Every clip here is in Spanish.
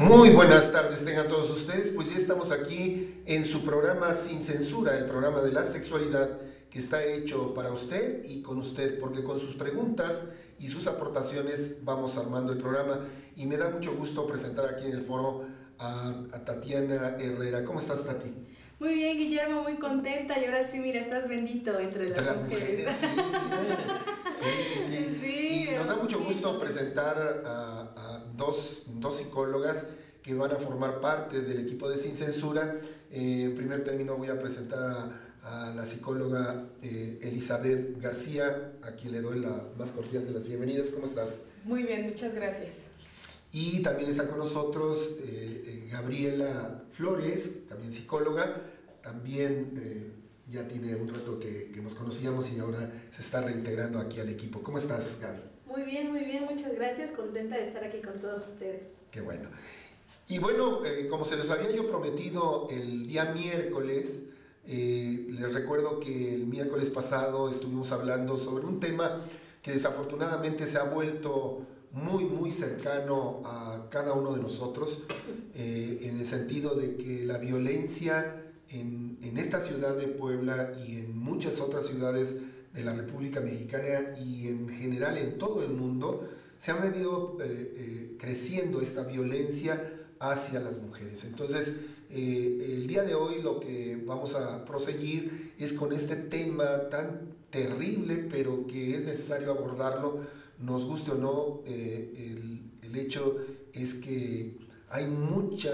Muy buenas tardes tengan todos ustedes, pues ya estamos aquí en su programa Sin Censura, el programa de la sexualidad que está hecho para usted y con usted, porque con sus preguntas y sus aportaciones vamos armando el programa y me da mucho gusto presentar aquí en el foro a Tatiana Herrera. ¿Cómo estás, Tati? Muy bien, Guillermo, muy contenta y ahora sí, mira, estás bendito entre las mujeres. Sí, sí. Y nos da mucho gusto presentar a dos psicólogas que van a formar parte del equipo de Sin Censura. En primer término voy a presentar a la psicóloga Elizabeth García, a quien le doy la más cordial de las bienvenidas. ¿Cómo estás? Muy bien, muchas gracias. Y también está con nosotros Gabriela Flores, también psicóloga, también ya tiene un rato que nos conocíamos y ahora se está reintegrando aquí al equipo. ¿Cómo estás, Gaby? Muy bien, muchas gracias, contenta de estar aquí con todos ustedes. Qué bueno. Y bueno, como se los había yo prometido el día miércoles, les recuerdo que el miércoles pasado estuvimos hablando sobre un tema que desafortunadamente se ha vuelto muy cercano a cada uno de nosotros, en el sentido de que la violencia en esta ciudad de Puebla y en muchas otras ciudades de la República Mexicana y en general en todo el mundo, se ha venido creciendo esta violencia hacia las mujeres. Entonces, el día de hoy lo que vamos a proseguir es con este tema tan terrible, pero que es necesario abordarlo, nos guste o no. El hecho es que hay mucha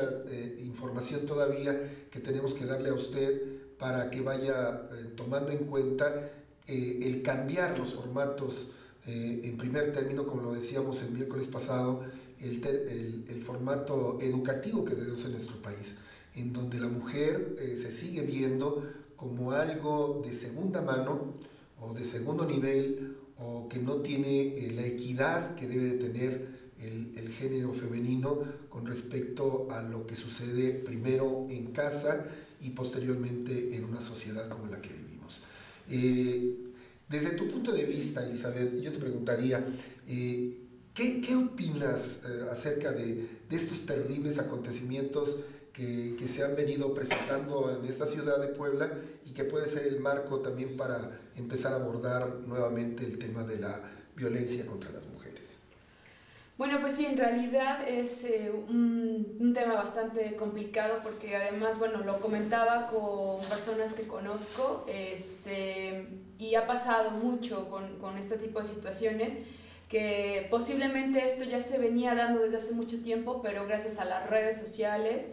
información todavía que tenemos que darle a usted para que vaya tomando en cuenta el cambiar los formatos. En primer término, como lo decíamos el miércoles pasado, el formato educativo que tenemos en nuestro país, en donde la mujer se sigue viendo como algo de segunda mano o de segundo nivel, o que no tiene la equidad que debe de tener el género femenino con respecto a lo que sucede primero en casa y posteriormente en una sociedad como la que vivimos. Desde tu punto de vista, Elizabeth, yo te preguntaría, ¿qué opinas acerca de estos terribles acontecimientos que se han venido presentando en esta ciudad de Puebla y que puede ser el marco también para empezar a abordar nuevamente el tema de la violencia contra las mujeres? Bueno, pues sí, en realidad es un tema bastante complicado porque además, bueno, lo comentaba con personas que conozco y ha pasado mucho con este tipo de situaciones, que posiblemente esto ya se venía dando desde hace mucho tiempo, pero gracias a las redes sociales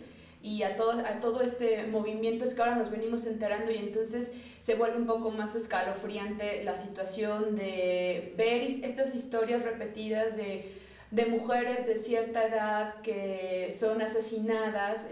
y a todo este movimiento es que ahora nos venimos enterando, y entonces se vuelve un poco más escalofriante la situación de ver estas historias repetidas de mujeres de cierta edad que son asesinadas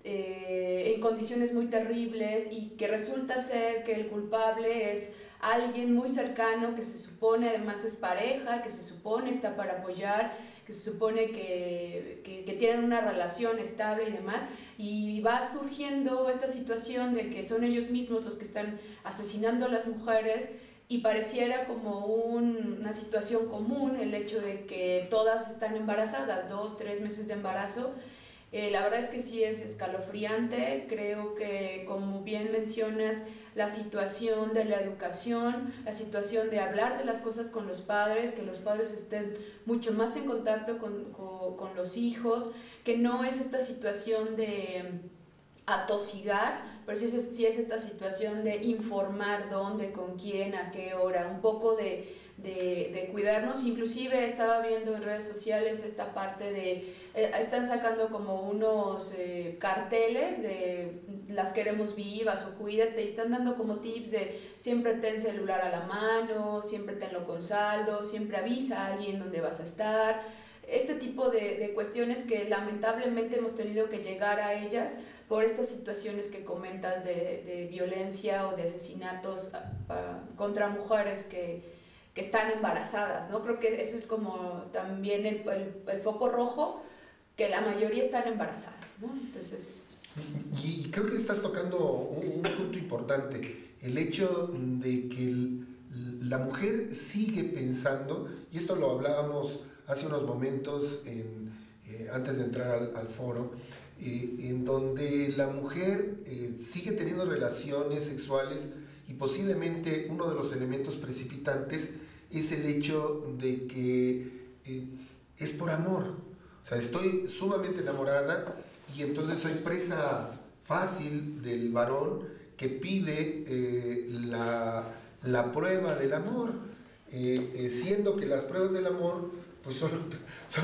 en condiciones muy terribles, y que resulta ser que el culpable es alguien muy cercano, que se supone además es pareja, que se supone está para apoyar, que se supone que tienen una relación estable y demás, y va surgiendo esta situación de que son ellos mismos los que están asesinando a las mujeres, y pareciera como una situación común el hecho de que todas están embarazadas, 2, 3 meses de embarazo. La verdad es que sí es escalofriante. Creo que, como bien mencionas, la situación de la educación, la situación de hablar de las cosas con los padres, que los padres estén mucho más en contacto con los hijos, que no es esta situación de atosigar, pero sí es esta situación de informar dónde, con quién, a qué hora, un poco de cuidarnos. Inclusive estaba viendo en redes sociales esta parte de, están sacando como unos carteles de las queremos vivas o cuídate, y están dando como tips de siempre ten celular a la mano, siempre tenlo con saldo, siempre avisa a alguien dónde vas a estar. Este tipo de cuestiones que lamentablemente hemos tenido que llegar a ellas por estas situaciones que comentas de violencia o de asesinatos contra mujeres que están embarazadas, ¿no? Creo que eso es como también el foco rojo, que la mayoría están embarazadas, ¿no? Entonces... Y creo que estás tocando un punto importante, el hecho de que la mujer sigue pensando, y esto lo hablábamos hace unos momentos en antes de entrar al foro, en donde la mujer sigue teniendo relaciones sexuales y posiblemente uno de los elementos precipitantes es el hecho de que es por amor. O sea, estoy sumamente enamorada y entonces soy presa fácil del varón que pide la prueba del amor, siendo que las pruebas del amor pues son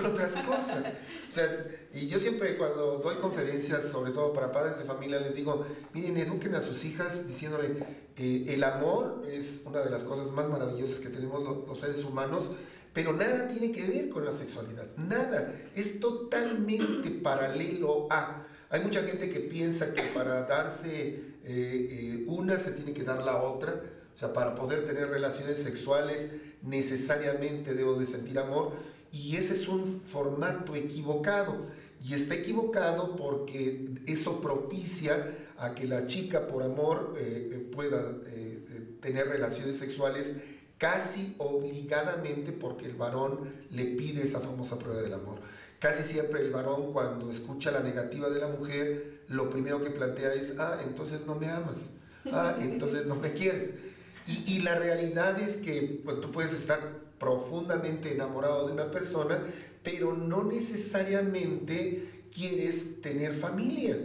otras cosas. O sea, y yo siempre cuando doy conferencias, sobre todo para padres de familia, les digo, miren, eduquen a sus hijas diciéndole, el amor es una de las cosas más maravillosas que tenemos los seres humanos, pero nada tiene que ver con la sexualidad, nada, es totalmente paralelo a... Hay mucha gente que piensa que para darse una se tiene que dar la otra, o sea, para poder tener relaciones sexuales necesariamente debo de sentir amor, y ese es un formato equivocado, y está equivocado porque eso propicia a que la chica por amor pueda tener relaciones sexuales casi obligadamente porque el varón le pide esa famosa prueba del amor. Casi siempre el varón, cuando escucha la negativa de la mujer, lo primero que plantea es, entonces no me amas, entonces no me quieres. Y la realidad es que pues, tú puedes estar profundamente enamorado de una persona, pero no necesariamente quieres tener familia.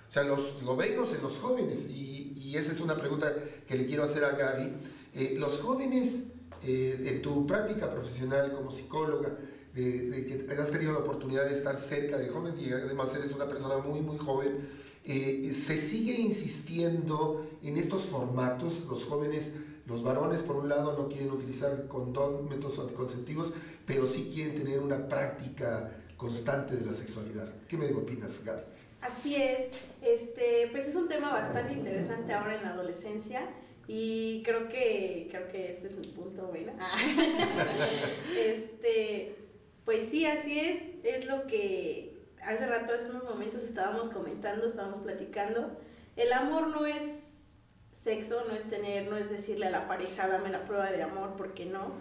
O sea, lo vemos en los jóvenes, y esa es una pregunta que le quiero hacer a Gaby. Los jóvenes, en tu práctica profesional como psicóloga, de que has tenido la oportunidad de estar cerca de jóvenes, y además eres una persona muy, muy joven, se sigue insistiendo en estos formatos. Los jóvenes, los varones por un lado no quieren utilizar condón, métodos anticonceptivos, pero sí quieren tener una práctica constante de la sexualidad. ¿Qué me opinas, Gaby? Así es, pues es un tema bastante interesante ahora en la adolescencia, y creo que ese es mi punto, ¿verdad? Pues sí, así es lo que hace rato, hace unos momentos estábamos comentando, estábamos platicando. El amor no es sexo, no es decirle a la pareja, dame la prueba de amor, porque no.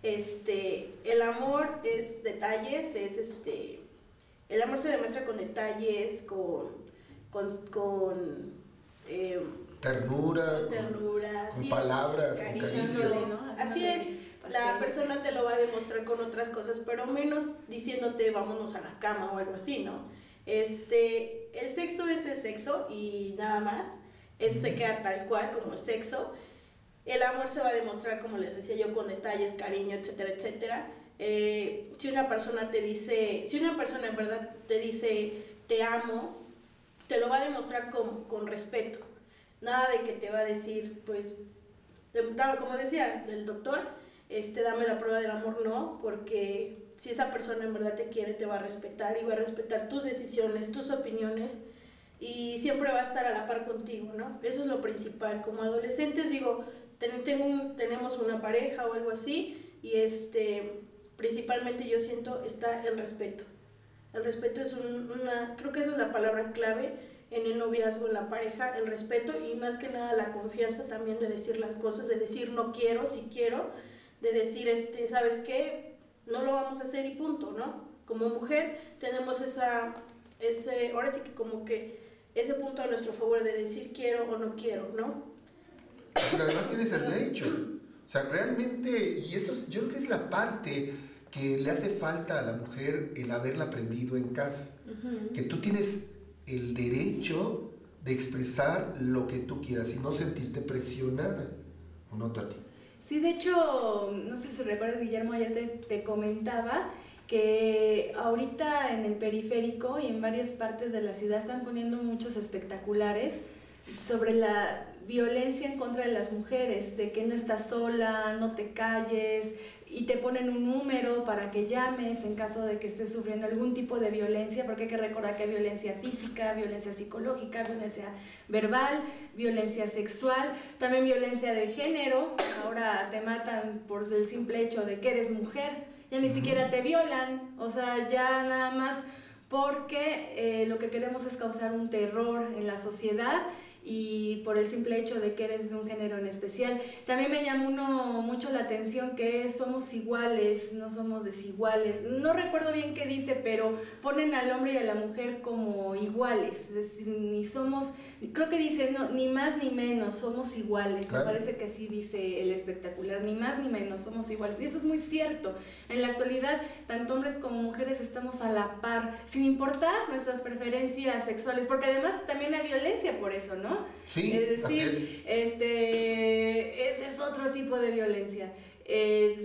El amor es detalles, el amor se demuestra con detalles, con ternura, con palabras, con caricias. ¿No? Así es, la persona te lo va a demostrar con otras cosas, pero menos diciéndote vámonos a la cama o algo así, ¿no? El sexo es el sexo y nada más, se queda tal cual como el sexo. El amor se va a demostrar, como les decía yo, con detalles, cariño, etcétera, etcétera. Si una persona en verdad te dice te amo, te lo va a demostrar con respeto. Nada de que te va a decir, pues, como decía el doctor, dame la prueba del amor, no, porque si esa persona en verdad te quiere, te va a respetar y va a respetar tus decisiones, tus opiniones, y siempre va a estar a la par contigo, ¿no? Eso es lo principal. Como adolescentes, digo, tenemos una pareja o algo así, y principalmente yo siento está el respeto. El respeto es creo que esa es la palabra clave en el noviazgo, en la pareja, el respeto, y más que nada la confianza también de decir las cosas, de decir no quiero, sí quiero, de decir, ¿sabes qué? No lo vamos a hacer y punto, ¿no? Como mujer tenemos ahora sí que como que ese punto a nuestro favor de decir quiero o no quiero, ¿no? Pero además tienes el derecho. O sea, realmente, y eso yo creo que es la parte que le hace falta a la mujer, el haberla aprendido en casa. Uh-huh. Que tú tienes el derecho de expresar lo que tú quieras y no sentirte presionada, ¿o no, Tati? Sí, de hecho, no sé si recuerdas, Guillermo, ayer te comentaba que ahorita en el periférico y en varias partes de la ciudad están poniendo muchos espectaculares sobre la violencia en contra de las mujeres, de que no estás sola, no te calles, y te ponen un número para que llames en caso de que estés sufriendo algún tipo de violencia, porque hay que recordar que hay violencia física, violencia psicológica, violencia verbal, violencia sexual, también violencia de género. Ahora te matan por el simple hecho de que eres mujer, ya ni siquiera te violan, o sea, ya nada más porque lo que queremos es causar un terror en la sociedad. y por el simple hecho de que eres de un género en especial. También me llamó mucho la atención que somos iguales, no somos desiguales. No recuerdo bien qué dice, pero ponen al hombre y a la mujer como iguales, es decir, ni somos, creo que dice, no, ni más ni menos, somos iguales. Claro. Me parece que así dice el espectacular, ni más ni menos, somos iguales. Y eso es muy cierto. En la actualidad, tanto hombres como mujeres estamos a la par, sin importar nuestras preferencias sexuales, porque además también hay violencia por eso, ¿no? Sí, es decir, ese es otro tipo de violencia.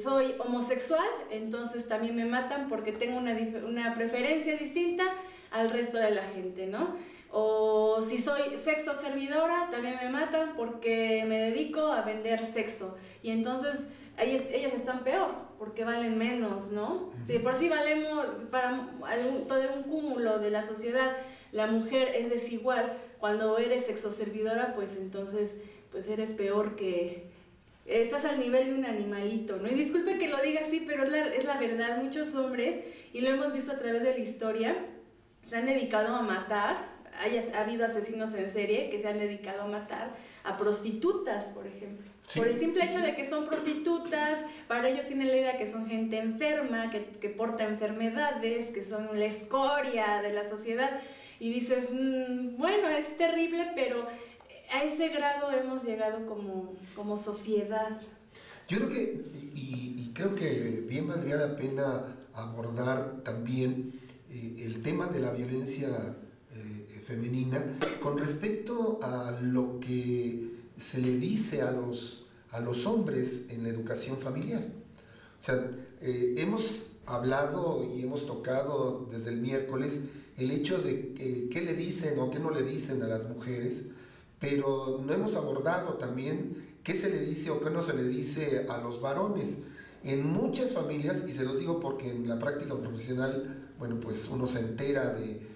Soy homosexual, entonces también me matan porque tengo una preferencia distinta al resto de la gente, ¿no? O si soy sexo servidora, también me matan porque me dedico a vender sexo. Y entonces ellas están peor, porque valen menos, ¿no? Si por sí valemos para todo un cúmulo de la sociedad, la mujer es desigual. Cuando eres sexoservidora, pues entonces pues eres peor, que estás al nivel de un animalito, ¿no? Y disculpe que lo diga así, pero es la verdad. Muchos hombres, y lo hemos visto a través de la historia, se han dedicado a matar. Ha habido asesinos en serie que se han dedicado a matar a prostitutas, por ejemplo. Sí, por el simple hecho de que son prostitutas, para ellos tienen la idea que son gente enferma, que porta enfermedades, que son la escoria de la sociedad. Y dices, bueno, es terrible, pero a ese grado hemos llegado como sociedad. Yo creo que, y creo que bien valdría la pena abordar también el tema de la violencia femenina con respecto a lo que se le dice a los hombres en la educación familiar. O sea, hemos hablado y hemos tocado desde el miércoles el hecho de qué le dicen o qué no le dicen a las mujeres, pero no hemos abordado también qué se le dice o qué no se le dice a los varones. En muchas familias, y se los digo porque en la práctica profesional, bueno, pues uno se entera de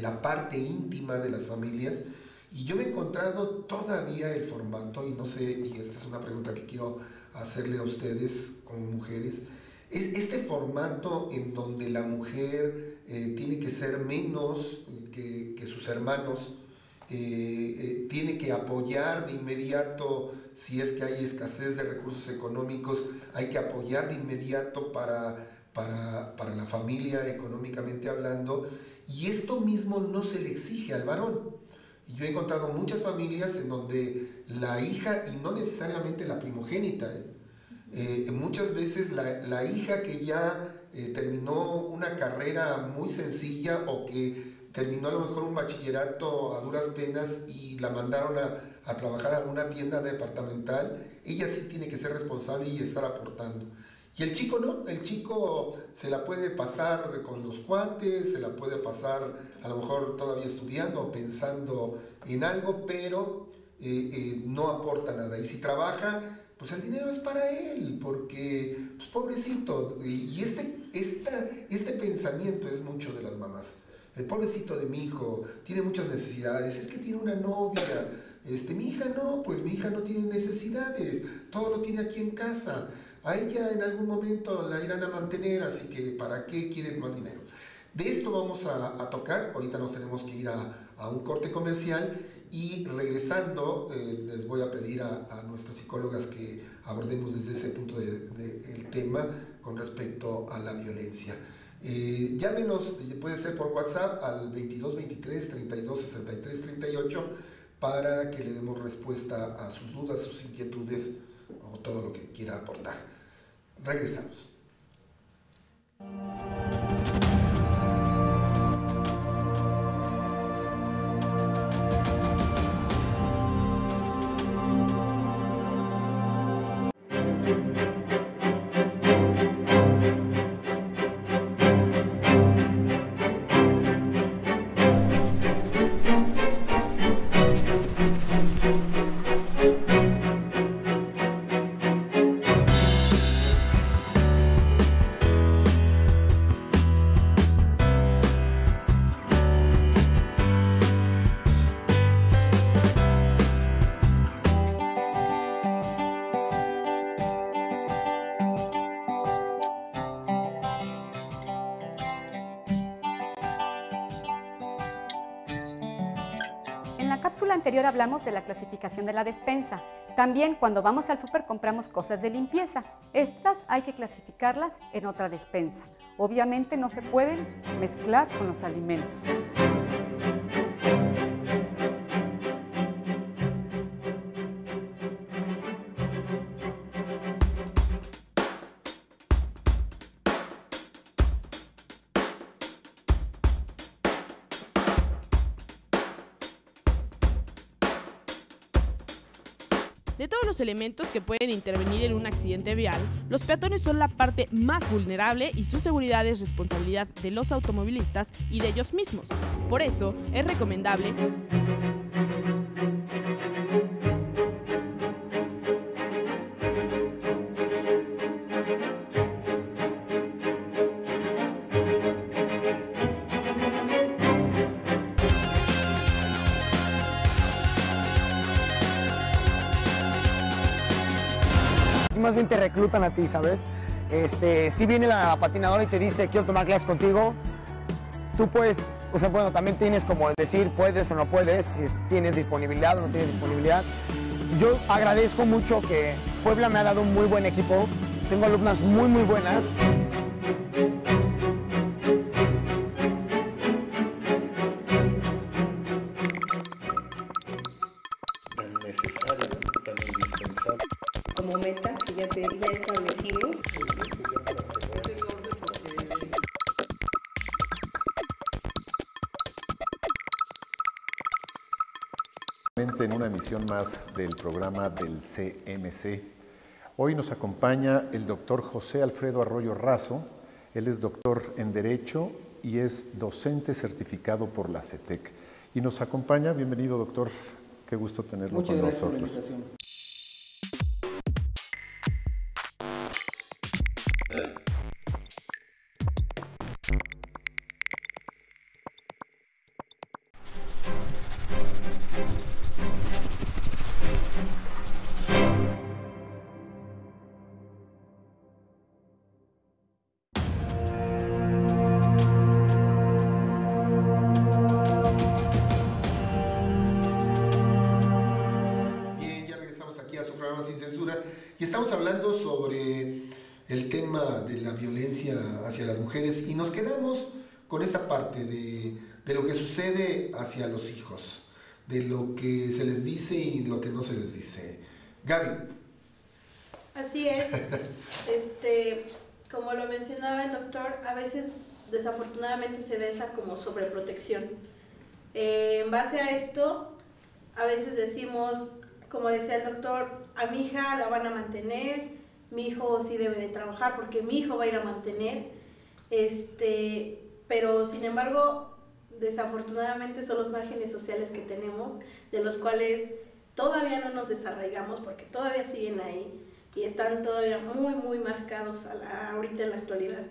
la parte íntima de las familias, y yo me he encontrado todavía el formato, y no sé, y esta es una pregunta que quiero hacerle a ustedes como mujeres, es este formato en donde la mujer tiene que ser menos que sus hermanos, tiene que apoyar de inmediato. Si es que hay escasez de recursos económicos, hay que apoyar de inmediato para la familia, económicamente hablando, y esto mismo no se le exige al varón. Y yo he encontrado muchas familias en donde la hija, y no necesariamente la primogénita, muchas veces la hija que ya terminó una carrera muy sencilla, o que terminó a lo mejor un bachillerato a duras penas y la mandaron a trabajar a una tienda departamental, ella sí tiene que ser responsable y estar aportando. Y el chico no, el chico se la puede pasar con los cuates, se la puede pasar a lo mejor todavía estudiando o pensando en algo, pero no aporta nada. Y si trabaja, pues el dinero es para él, porque, pues pobrecito, y este pensamiento es mucho de las mamás. El pobrecito de mi hijo tiene muchas necesidades, es que tiene una novia, mi hija no, pues mi hija no tiene necesidades, todo lo tiene aquí en casa. A ella en algún momento la irán a mantener, así que ¿para qué quieren más dinero? De esto vamos a tocar. Ahorita nos tenemos que ir a un corte comercial, y regresando les voy a pedir a nuestras psicólogas que abordemos desde ese punto el tema con respecto a la violencia. Llámenos, puede ser por WhatsApp al 22 23 32 63 38 para que le demos respuesta a sus dudas, sus inquietudes o todo lo que quiera aportar. Regresamos. cápsula anterior hablamos de la clasificación de la despensa. También cuando vamos al súper compramos cosas de limpieza. Estas hay que clasificarlas en otra despensa. Obviamente no se pueden mezclar con los alimentos. De todos los elementos que pueden intervenir en un accidente vial, los peatones son la parte más vulnerable y su seguridad es responsabilidad de los automovilistas y de ellos mismos. Por eso, es recomendable más bien te reclutan a ti, ¿sabes? Si viene la patinadora y te dice, quiero tomar clases contigo, tú puedes, o sea, bueno, también tienes como decir, puedes o no puedes, si tienes disponibilidad o no tienes disponibilidad. Yo agradezco mucho que Puebla me ha dado un muy buen equipo, tengo alumnas muy, muy buenas. Tan necesario, tan indispensable. Como meta que ya establecimos. En una emisión más del programa del CMC. Hoy nos acompaña el doctor José Alfredo Arroyo Razo. Él es doctor en Derecho y es docente certificado por la CETEC. Y nos acompaña, bienvenido doctor, qué gusto tenerlo Muchas con gracias nosotros. por la invitación. Sin Censura y estamos hablando sobre el tema de la violencia hacia las mujeres y nos quedamos con esta parte de lo que sucede hacia los hijos, de lo que se les dice y lo que no se les dice. Gaby. Así es. Como lo mencionaba el doctor, a veces desafortunadamente se da esa como sobreprotección. En base a esto, a veces decimos, como decía el doctor, a mi hija la van a mantener, mi hijo sí debe de trabajar porque mi hijo va a ir a mantener, pero sin embargo, desafortunadamente son los márgenes sociales que tenemos, de los cuales todavía no nos desarraigamos porque todavía siguen ahí y están todavía muy, muy marcados ahorita en la actualidad.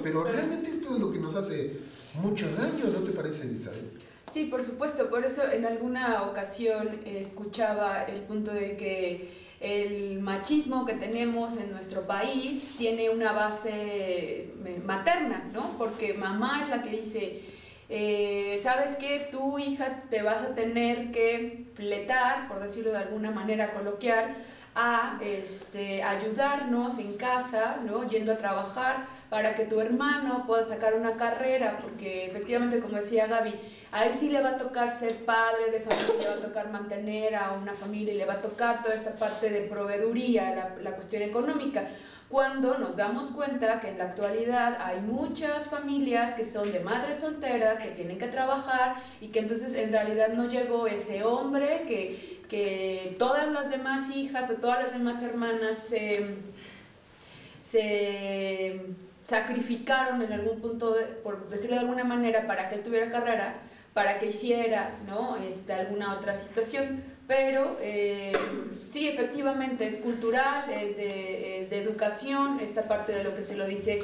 Pero realmente esto es lo que nos hace mucho daño, ¿no te parece, Elizabeth? Sí, por supuesto, por eso en alguna ocasión escuchaba el punto de que el machismo que tenemos en nuestro país tiene una base materna, ¿no? Porque mamá es la que dice, ¿sabes qué? Tu hija te vas a tener que fletar, por decirlo de alguna manera coloquial, a ayudarnos en casa, ¿no? Yendo a trabajar para que tu hermano pueda sacar una carrera, porque efectivamente, como decía Gaby, a él sí le va a tocar ser padre de familia, le va a tocar mantener a una familia y le va a tocar toda esta parte de proveeduría, la cuestión económica. Cuando nos damos cuenta que en la actualidad hay muchas familias que son de madres solteras, que tienen que trabajar y que entonces en realidad no llegó ese hombre que todas las demás hijas o todas las demás hermanas se sacrificaron en algún punto, por decirlo de alguna manera, para que él tuviera carrera, para que hiciera, ¿no? Alguna otra situación. Pero sí, efectivamente es cultural, es de educación, esta parte de lo que se le dice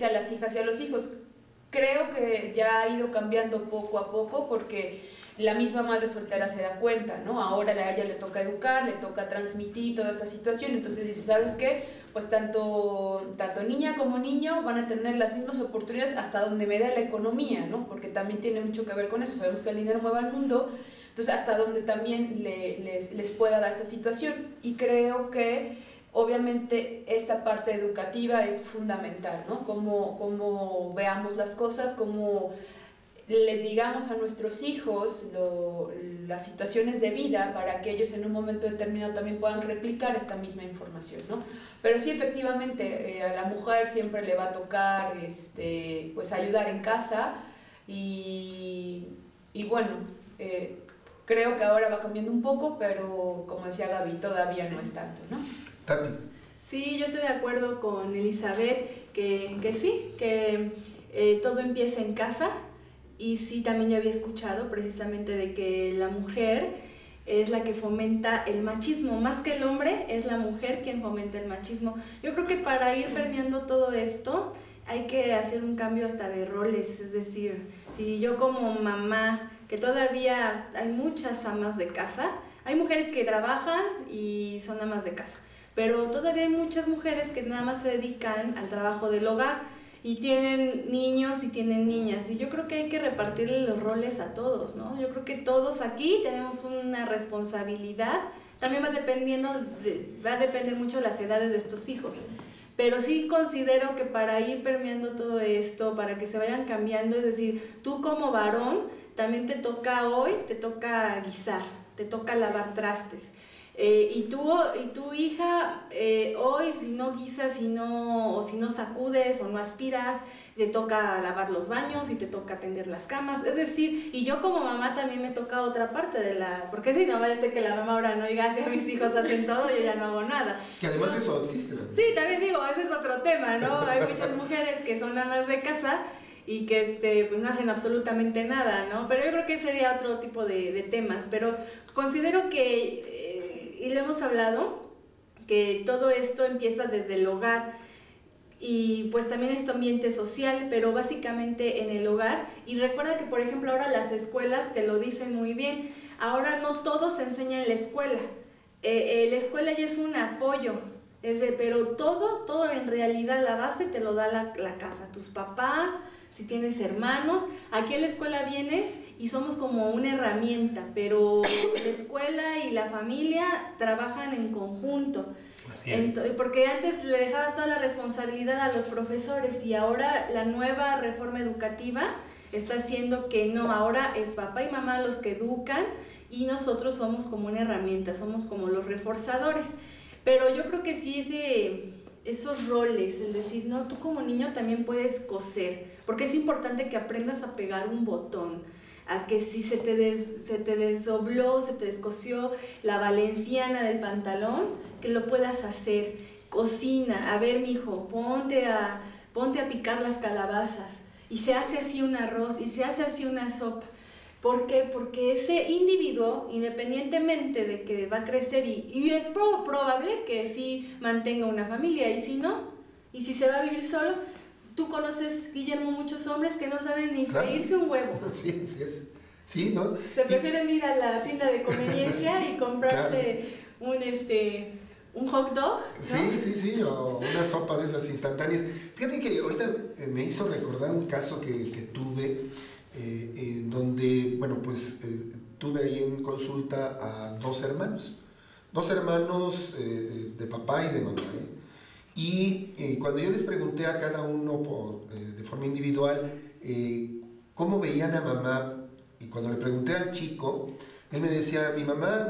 a las hijas y a los hijos. Creo que ya ha ido cambiando poco a poco porque la misma madre soltera se da cuenta, ¿no? Ahora a ella le toca educar, le toca transmitir toda esta situación, entonces dice, ¿sabes qué? Pues tanto niña como niño van a tener las mismas oportunidades hasta donde me dé la economía, ¿no? Porque también tiene mucho que ver con eso, sabemos que el dinero mueve al mundo Entonces, hasta donde también les pueda dar esta situación. Y creo que obviamente esta parte educativa es fundamental, ¿no? Cómo veamos las cosas, cómo les digamos a nuestros hijos las situaciones de vida para que ellos en un momento determinado también puedan replicar esta misma información, ¿no? Pero sí, efectivamente, a la mujer siempre le va a tocar pues ayudar en casa y bueno, creo que ahora va cambiando un poco, pero como decía Gaby, todavía no es tanto, ¿no? Tati. Sí, yo estoy de acuerdo con Elizabeth que sí, que todo empieza en casa. Y sí, también ya había escuchado precisamente de que la mujer es la que fomenta el machismo, más que el hombre, es la mujer quien fomenta el machismo. Yo creo que para ir permeando todo esto hay que hacer un cambio hasta de roles, es decir, si yo como mamá, que todavía hay muchas amas de casa, hay mujeres que trabajan y son amas de casa, pero todavía hay muchas mujeres que nada más se dedican al trabajo del hogar, y tienen niños y tienen niñas, y yo creo que hay que repartirle los roles a todos, ¿no? Yo creo que todos aquí tenemos una responsabilidad, también va a depender mucho de las edades de estos hijos, pero sí considero que para ir permeando todo esto, para que se vayan cambiando, es decir, tú como varón, también te toca guisar, te toca lavar trastes. Y tu hija, hoy si no guisas, si no sacudes o no aspiras, te toca lavar los baños y te toca tender las camas, es decir, y yo como mamá también me toca otra parte porque si no va a ser que la mamá ahora no diga, si a mis hijos hacen todo, yo ya no hago nada. Que además eso existe, ¿no? Sí, también digo, ese es otro tema, ¿no? Hay muchas mujeres que son amas de casa y que pues no hacen absolutamente nada, ¿no? Pero yo creo que sería otro tipo de temas, pero considero que y lo hemos hablado, que todo esto empieza desde el hogar y pues también es tu ambiente social, pero básicamente en el hogar. Y recuerda que, por ejemplo, ahora las escuelas te lo dicen muy bien, ahora no todo se enseña en la escuela. La escuela ya es un apoyo, pero todo en realidad la base te lo da la casa, tus papás, si tienes hermanos. Aquí en la escuela vienes y somos como una herramienta, pero la escuela y la familia trabajan en conjunto. Así es. Porque antes le dejabas toda la responsabilidad a los profesores y ahora la nueva reforma educativa está haciendo que no, ahora es papá y mamá los que educan y nosotros somos como una herramienta, somos como los reforzadores. Pero yo creo que sí esos roles, el decir, no, tú como niño también puedes coser, porque es importante que aprendas a pegar un botón, a que si se te desdobló, se te descosió la valenciana del pantalón, que lo puedas hacer. Cocina, a ver, mijo, ponte a picar las calabazas, y se hace así un arroz, y se hace así una sopa. ¿Por qué? Porque ese individuo, independientemente de que va a crecer y es probable que sí mantenga una familia, y si no, y si se va a vivir solo, tú conoces, Guillermo, muchos hombres que no saben ni freírse un huevo. Sí, sí es. Sí, ¿no? Se prefieren ir a la tienda de conveniencia y comprarse un hot dog, ¿no? Sí, o una sopa de esas instantáneas. Fíjate que ahorita me hizo recordar un caso que tuve, donde, bueno, pues tuve ahí en consulta a dos hermanos de papá y de mamá, y cuando yo les pregunté a cada uno de forma individual cómo veían a mamá, y cuando le pregunté al chico, él me decía, mi mamá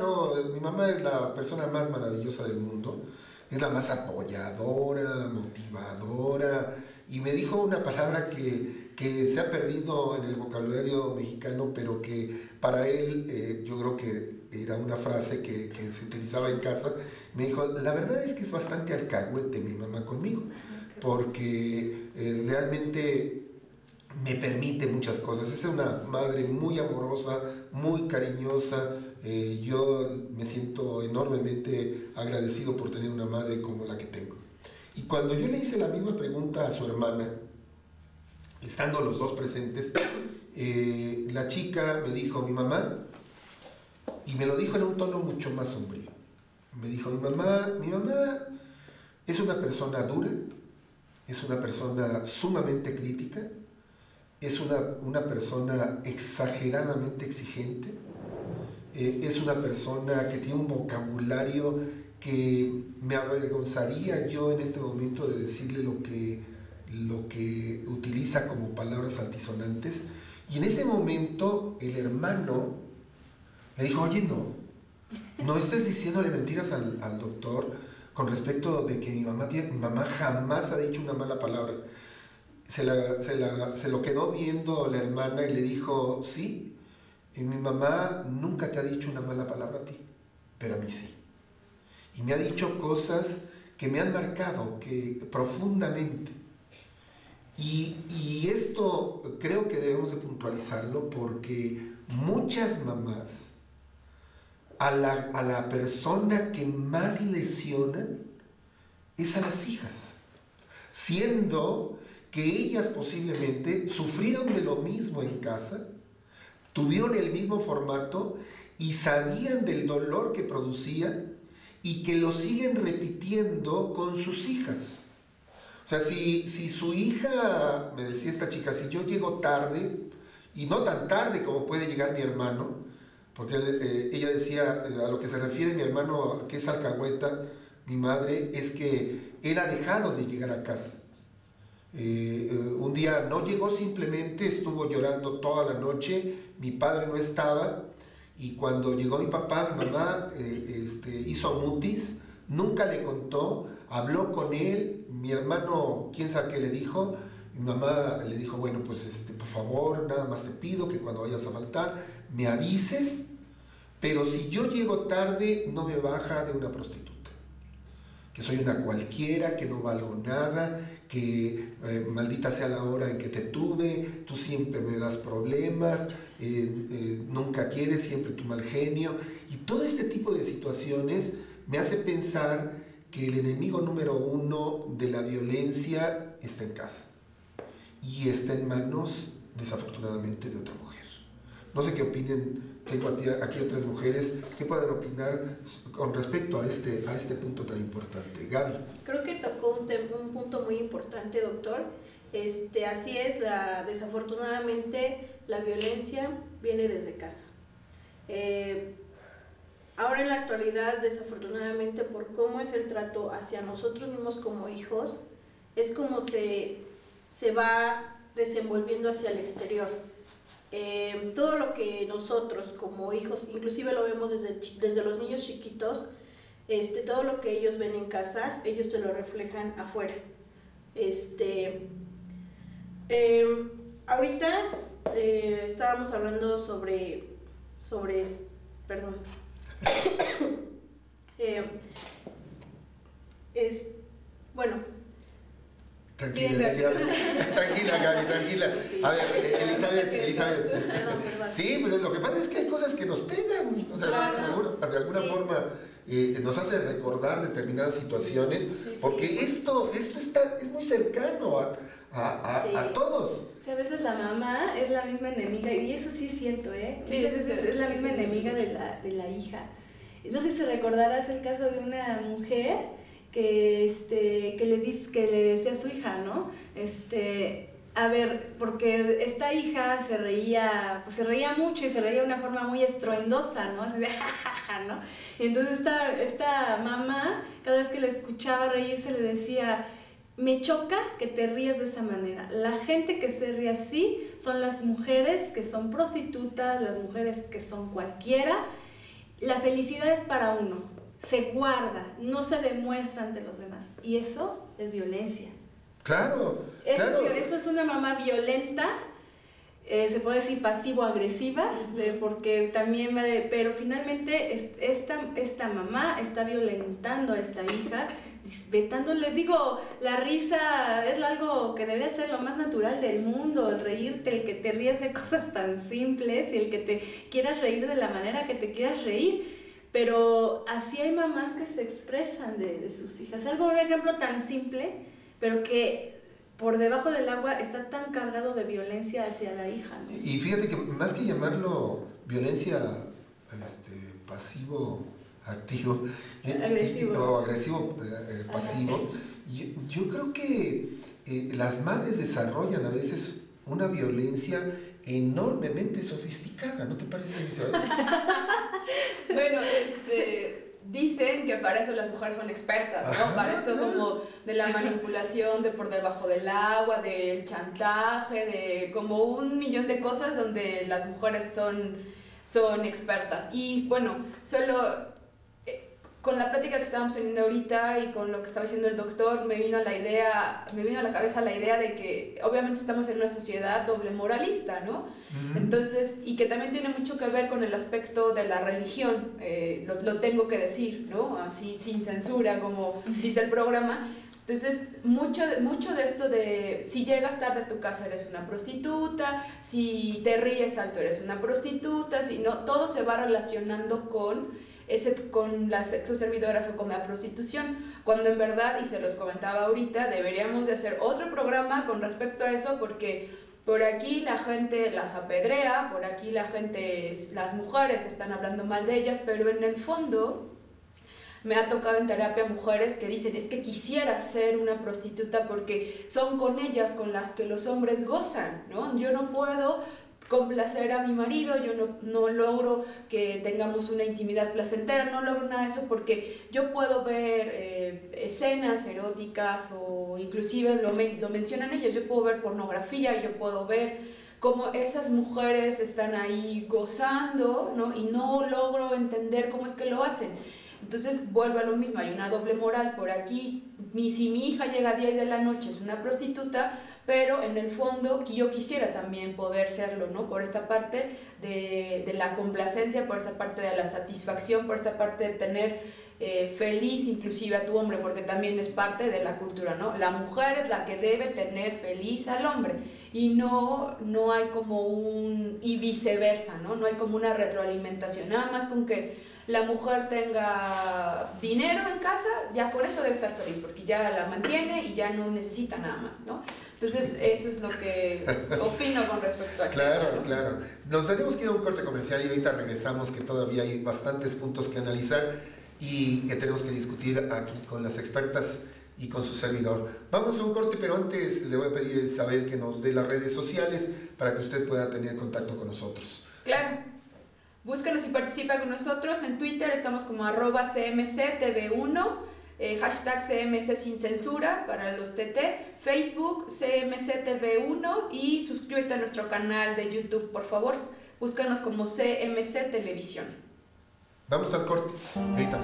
es la persona más maravillosa del mundo, es la más apoyadora, motivadora, y me dijo una palabra que se ha perdido en el vocabulario mexicano, pero que para él yo creo que era una frase que se utilizaba en casa. Me dijo, la verdad es que es bastante alcahuete mi mamá conmigo, porque realmente me permite muchas cosas. Es una madre muy amorosa, muy cariñosa. Yo me siento enormemente agradecido por tener una madre como la que tengo. Y cuando yo le hice la misma pregunta a su hermana, estando los dos presentes, la chica me dijo, mi mamá, y me lo dijo en un tono mucho más sombrío. Me dijo, mi mamá es una persona dura, es una persona sumamente crítica, es una persona exageradamente exigente, es una persona que tiene un vocabulario que me avergonzaría yo en este momento de decirle lo que utiliza como palabras altisonantes. Y en ese momento el hermano me dijo, oye, no estés diciéndole mentiras al doctor con respecto de que mi mamá jamás ha dicho una mala palabra. Se lo quedó viendo la hermana y le dijo, sí, mi mamá nunca te ha dicho una mala palabra a ti, pero a mí sí. Y me ha dicho cosas que me han marcado profundamente. Y esto creo que debemos de puntualizarlo porque muchas mamás a la persona que más lesionan es a las hijas, siendo que ellas posiblemente sufrieron de lo mismo en casa, tuvieron el mismo formato y sabían del dolor que producía y que lo siguen repitiendo con sus hijas. O sea, si su hija, me decía esta chica, si yo llego tarde, y no tan tarde como puede llegar mi hermano, porque ella decía, a lo que se refiere mi hermano, que es alcahueta, mi madre, es que él ha dejado de llegar a casa. Un día no llegó, simplemente estuvo llorando toda la noche, mi padre no estaba, y cuando llegó mi papá, mi mamá hizo mutis, nunca le contó, habló con él, mi hermano, quién sabe qué le dijo, mi mamá le dijo, bueno, pues por favor, nada más te pido que cuando vayas a faltar, me avises, pero si yo llego tarde, no me baja de una prostituta, que soy una cualquiera, que no valgo nada, que maldita sea la hora en que te tuve, tú siempre me das problemas, nunca quieres, siempre tu mal genio, y todo este tipo de situaciones me hace pensar que el enemigo número uno de la violencia está en casa y está en manos, desafortunadamente, de otra mujer. No sé qué opinen, tengo aquí a 3 mujeres que pueden opinar con respecto a este punto tan importante. Gaby. Creo que tocó un punto muy importante, doctor. Así es, desafortunadamente la violencia viene desde casa. Ahora en la actualidad, desafortunadamente, por cómo es el trato hacia nosotros mismos como hijos, es como se va desenvolviendo hacia el exterior. Todo lo que nosotros como hijos, inclusive lo vemos desde los niños chiquitos, todo lo que ellos ven en casa, ellos te lo reflejan afuera. Ahorita estábamos hablando sobre perdón. Bueno. Tranquila, Gaby, tranquila. A ver, Elizabeth. Perdón. Sí, pues lo que pasa es que hay cosas que nos pegan, o sea, de alguna forma nos hace recordar determinadas situaciones, porque esto es muy cercano a todos. O sea, a veces la mamá es la misma enemiga, y eso sí es cierto, ¿eh? Muchas veces es la misma enemiga de la hija. No sé si recordarás el caso de una mujer que le decía a su hija, ¿no? A ver, porque esta hija se reía mucho y se reía de una forma muy estruendosa, ¿no? Así de jajaja, ¿no? Y entonces esta mamá, cada vez que le escuchaba reírse, le decía: me choca que te rías de esa manera. La gente que se ríe así son las mujeres que son prostitutas, las mujeres que son cualquiera. La felicidad es para uno, se guarda, no se demuestra ante los demás. Y eso es violencia. Claro. Eso es una mamá violenta, se puede decir pasivo-agresiva, porque también pero finalmente esta mamá está violentando a esta hija, vetándole. Digo, la risa es algo que debería ser lo más natural del mundo, el reírte, el que te ríes de cosas tan simples y el que te quieras reír de la manera que te quieras reír. Pero así hay mamás que se expresan de sus hijas. Un ejemplo tan simple, pero que por debajo del agua está tan cargado de violencia hacia la hija, ¿no? Y fíjate que más que llamarlo violencia pasivo-activo, o agresivo-pasivo, yo creo que las madres desarrollan a veces una violencia enormemente sofisticada, ¿no te parece, Isabel? Bueno, dicen que para eso las mujeres son expertas, ¿no? Para esto como de la manipulación, de por debajo del agua, del chantaje, de como 1.000.000 de cosas donde las mujeres son expertas. Y bueno, solo con la plática que estábamos teniendo ahorita y con lo que estaba diciendo el doctor, me vino a la cabeza la idea de que obviamente estamos en una sociedad doble moralista, ¿no? Entonces, y que también tiene mucho que ver con el aspecto de la religión, lo tengo que decir, ¿no? Así, sin censura, como dice el programa. Entonces, mucho de esto de si llegas tarde a tu casa eres una prostituta, si te ríes alto eres una prostituta, si no, todo se va relacionando con las sexoservidoras o con la prostitución, cuando en verdad, y se los comentaba ahorita, deberíamos de hacer otro programa con respecto a eso, porque por aquí la gente las apedrea, por aquí las mujeres están hablando mal de ellas, pero en el fondo me ha tocado en terapia mujeres que dicen, es que quisiera ser una prostituta porque son con ellas con las que los hombres gozan, ¿no? Yo no puedo complacer a mi marido, yo no logro que tengamos una intimidad placentera, no logro nada de eso porque yo puedo ver escenas eróticas o inclusive lo mencionan ellos, yo puedo ver pornografía, yo puedo ver cómo esas mujeres están ahí gozando, ¿no? Y no logro entender cómo es que lo hacen. Entonces vuelvo a lo mismo, hay una doble moral por aquí. Si mi hija llega a 10 de la noche es una prostituta, pero en el fondo yo quisiera también poder serlo, ¿no? Por esta parte de la complacencia, por esta parte de la satisfacción, por esta parte de tener feliz inclusive a tu hombre, porque también es parte de la cultura, ¿no? La mujer es la que debe tener feliz al hombre y no hay como y viceversa, ¿no? No hay como una retroalimentación, nada más con que la mujer tenga dinero en casa, ya por eso debe estar feliz, porque ya la mantiene y ya no necesita nada más, ¿no? Entonces, eso es lo que opino con respecto a Claro, ¿no? claro. Nos tenemos que ir a un corte comercial y ahorita regresamos, que todavía hay bastantes puntos que analizar y que tenemos que discutir aquí con las expertas y con su servidor. Vamos a un corte, pero antes le voy a pedir a Isabel que nos dé las redes sociales para que usted pueda tener contacto con nosotros. Claro. Búscanos y participa con nosotros. En Twitter estamos como @CMCTV1, hashtag CMC sin censura para los TT, Facebook CMCTV1 y suscríbete a nuestro canal de YouTube, por favor. Búscanos como CMC Televisión. Vamos al corte. Ahorita.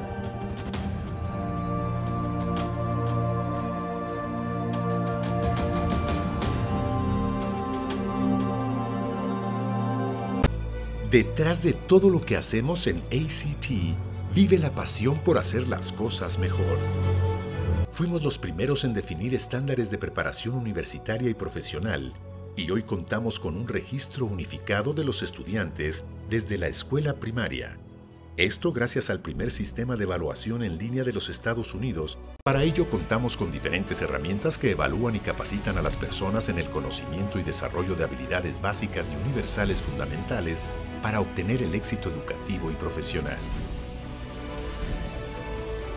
Detrás de todo lo que hacemos en ACT, vive la pasión por hacer las cosas mejor. Fuimos los primeros en definir estándares de preparación universitaria y profesional, y hoy contamos con un registro unificado de los estudiantes desde la escuela primaria. Esto gracias al primer sistema de evaluación en línea de los Estados Unidos. Para ello contamos con diferentes herramientas que evalúan y capacitan a las personas en el conocimiento y desarrollo de habilidades básicas y universales fundamentales para obtener el éxito educativo y profesional.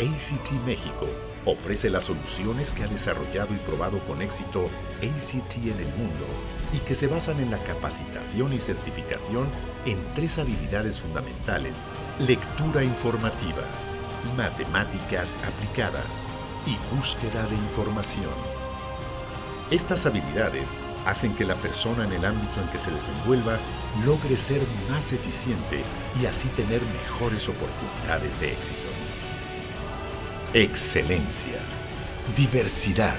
ACT México ofrece las soluciones que ha desarrollado y probado con éxito ACT en el mundo y que se basan en la capacitación y certificación en 3 habilidades fundamentales: lectura informativa, matemáticas aplicadas y búsqueda de información. Estas habilidades hacen que la persona en el ámbito en que se desenvuelva logre ser más eficiente y así tener mejores oportunidades de éxito. Excelencia, diversidad,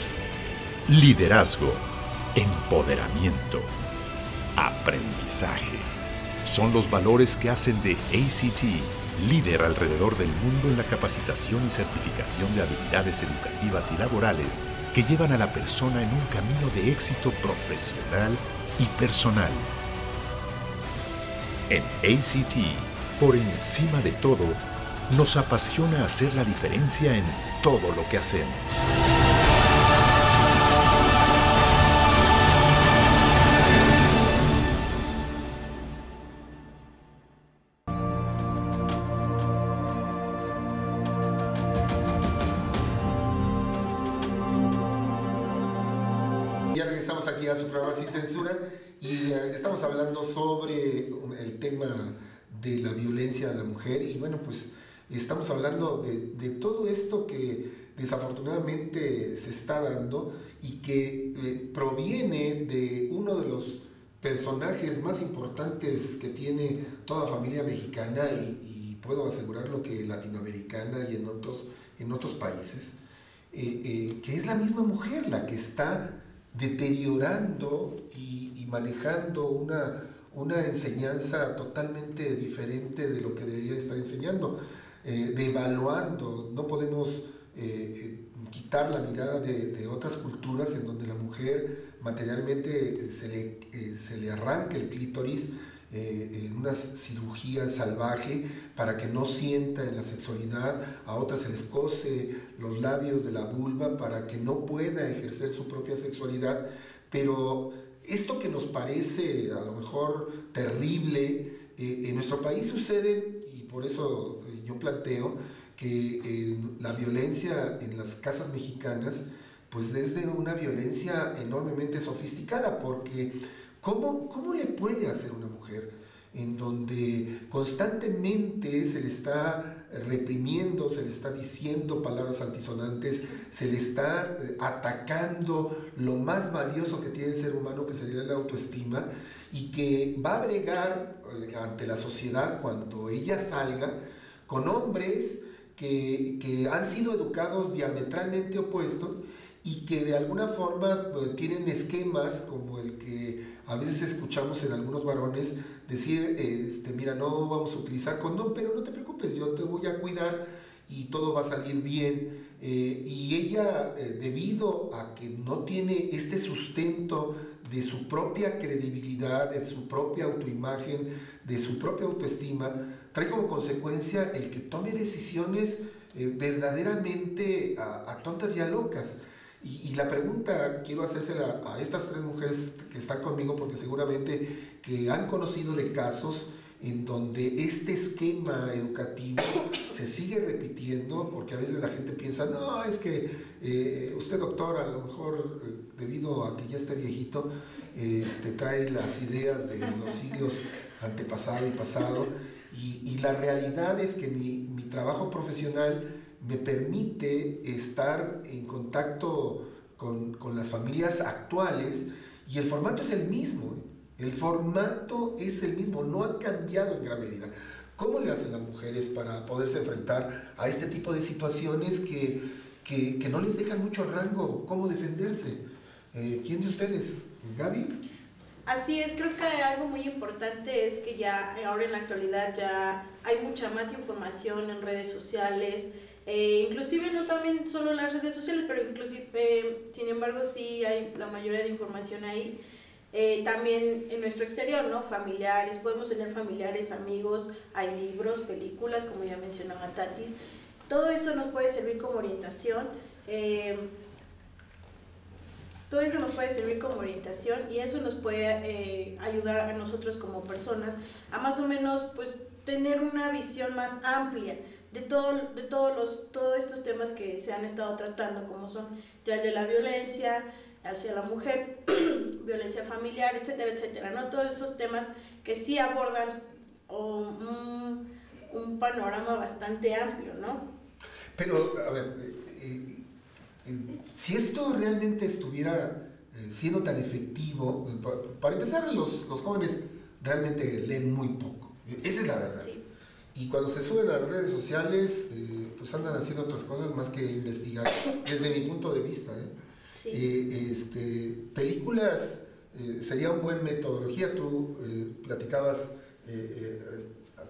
liderazgo, empoderamiento, aprendizaje. Son los valores que hacen de ACT líder alrededor del mundo en la capacitación y certificación de habilidades educativas y laborales que llevan a la persona en un camino de éxito profesional y personal. En ACT, por encima de todo, nos apasiona hacer la diferencia en todo lo que hacemos. Ya regresamos aquí a su programa Sin Censura y estamos hablando sobre el tema de la violencia a la mujer. Y bueno, pues estamos hablando de todo esto que desafortunadamente se está dando y que proviene de uno de los personajes más importantes que tiene toda familia mexicana y puedo asegurarlo que latinoamericana y en otros países, que es la misma mujer la que está deteriorando y manejando una enseñanza totalmente diferente de lo que debería estar enseñando, devaluando. No podemos quitar la mirada de otras culturas en donde la mujer materialmente se le arranca el clítoris en una cirugía salvaje para que no sienta en la sexualidad, a otras se les cose los labios de la vulva para que no pueda ejercer su propia sexualidad. Pero esto que nos parece a lo mejor terrible, en nuestro país sucede, y por eso yo planteo que la violencia en las casas mexicanas pues es de una violencia enormemente sofisticada, porque ¿cómo le puede hacer una mujer en donde constantemente se le está reprimiendo, se le está diciendo palabras altisonantes, se le está atacando lo más valioso que tiene el ser humano, que sería la autoestima, y que va a bregar ante la sociedad cuando ella salga con hombres que han sido educados diametralmente opuestos y que de alguna forma tienen esquemas como el que a veces escuchamos en algunos varones decir, mira, no vamos a utilizar condón, pero no te preocupes, yo te voy a cuidar y todo va a salir bien. Y ella, debido a que no tiene este sustento de su propia credibilidad, de su propia autoimagen, de su propia autoestima, trae como consecuencia el que tome decisiones verdaderamente a tontas y a locas. Y la pregunta quiero hacérsela a estas tres mujeres que están conmigo, porque seguramente que han conocido de casos en donde este esquema educativo se sigue repitiendo, porque a veces la gente piensa, no, es que usted, doctor, a lo mejor debido a que ya esté viejito, trae las ideas de los siglos antepasado y pasado, y la realidad es que mi trabajo profesional me permite estar en contacto con las familias actuales, y el formato es el mismo, el formato es el mismo, no ha cambiado en gran medida. ¿Cómo le hacen las mujeres para poderse enfrentar a este tipo de situaciones que no les dejan mucho rango? ¿Cómo defenderse? ¿Quién de ustedes? ¿Gaby? Así es, creo que algo muy importante es que ya ahora en la actualidad ya hay mucha más información en redes sociales, inclusive no también solo en las redes sociales, pero inclusive, sin embargo, sí hay la mayoría de información ahí. También en nuestro exterior, ¿no? Familiares, podemos tener familiares, amigos, hay libros, películas, como ya mencionaba Tatis. Todo eso nos puede servir como orientación. Todo eso nos puede servir como orientación y eso nos puede ayudar a nosotros como personas a más o menos pues tener una visión más amplia de todos estos temas que se han estado tratando, como son ya el de la violencia hacia la mujer, violencia familiar, etcétera, etcétera, ¿no? Todos esos temas que sí abordan un panorama bastante amplio, ¿no? Pero, a ver, si esto realmente estuviera siendo tan efectivo, para empezar, los jóvenes realmente leen muy poco, esa es la verdad. Sí. Y cuando se suben a las redes sociales, pues andan haciendo otras cosas más que investigar, desde mi punto de vista. Sí. Películas sería una buena metodología. Tú platicabas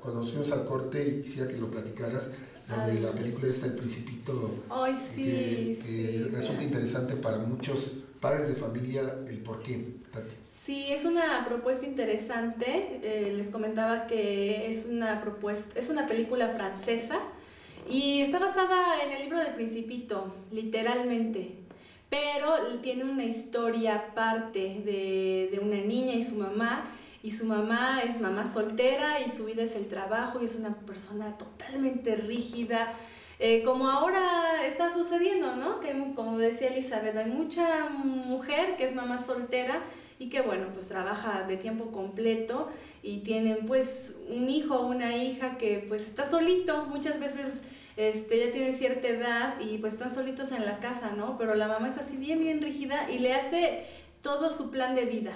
cuando nos fuimos al corte y quisiera que lo platicaras, lo de la película esta, El Principito. Ay, sí, que resulta interesante para muchos padres de familia. ¿El por qué, Tati? Sí, es una propuesta interesante. Les comentaba que es una película francesa y está basada en el libro del Principito, literalmente. Pero tiene una historia aparte de una niña y su mamá. Y su mamá es mamá soltera y su vida es el trabajo y es una persona totalmente rígida, como ahora está sucediendo, ¿no? Que como decía Elizabeth, hay mucha mujer que es mamá soltera y que bueno, pues trabaja de tiempo completo y tienen pues un hijo o una hija que pues está solito, muchas veces ya tienen cierta edad y pues están solitos en la casa, ¿no? Pero la mamá es así bien rígida y le hace todo su plan de vida,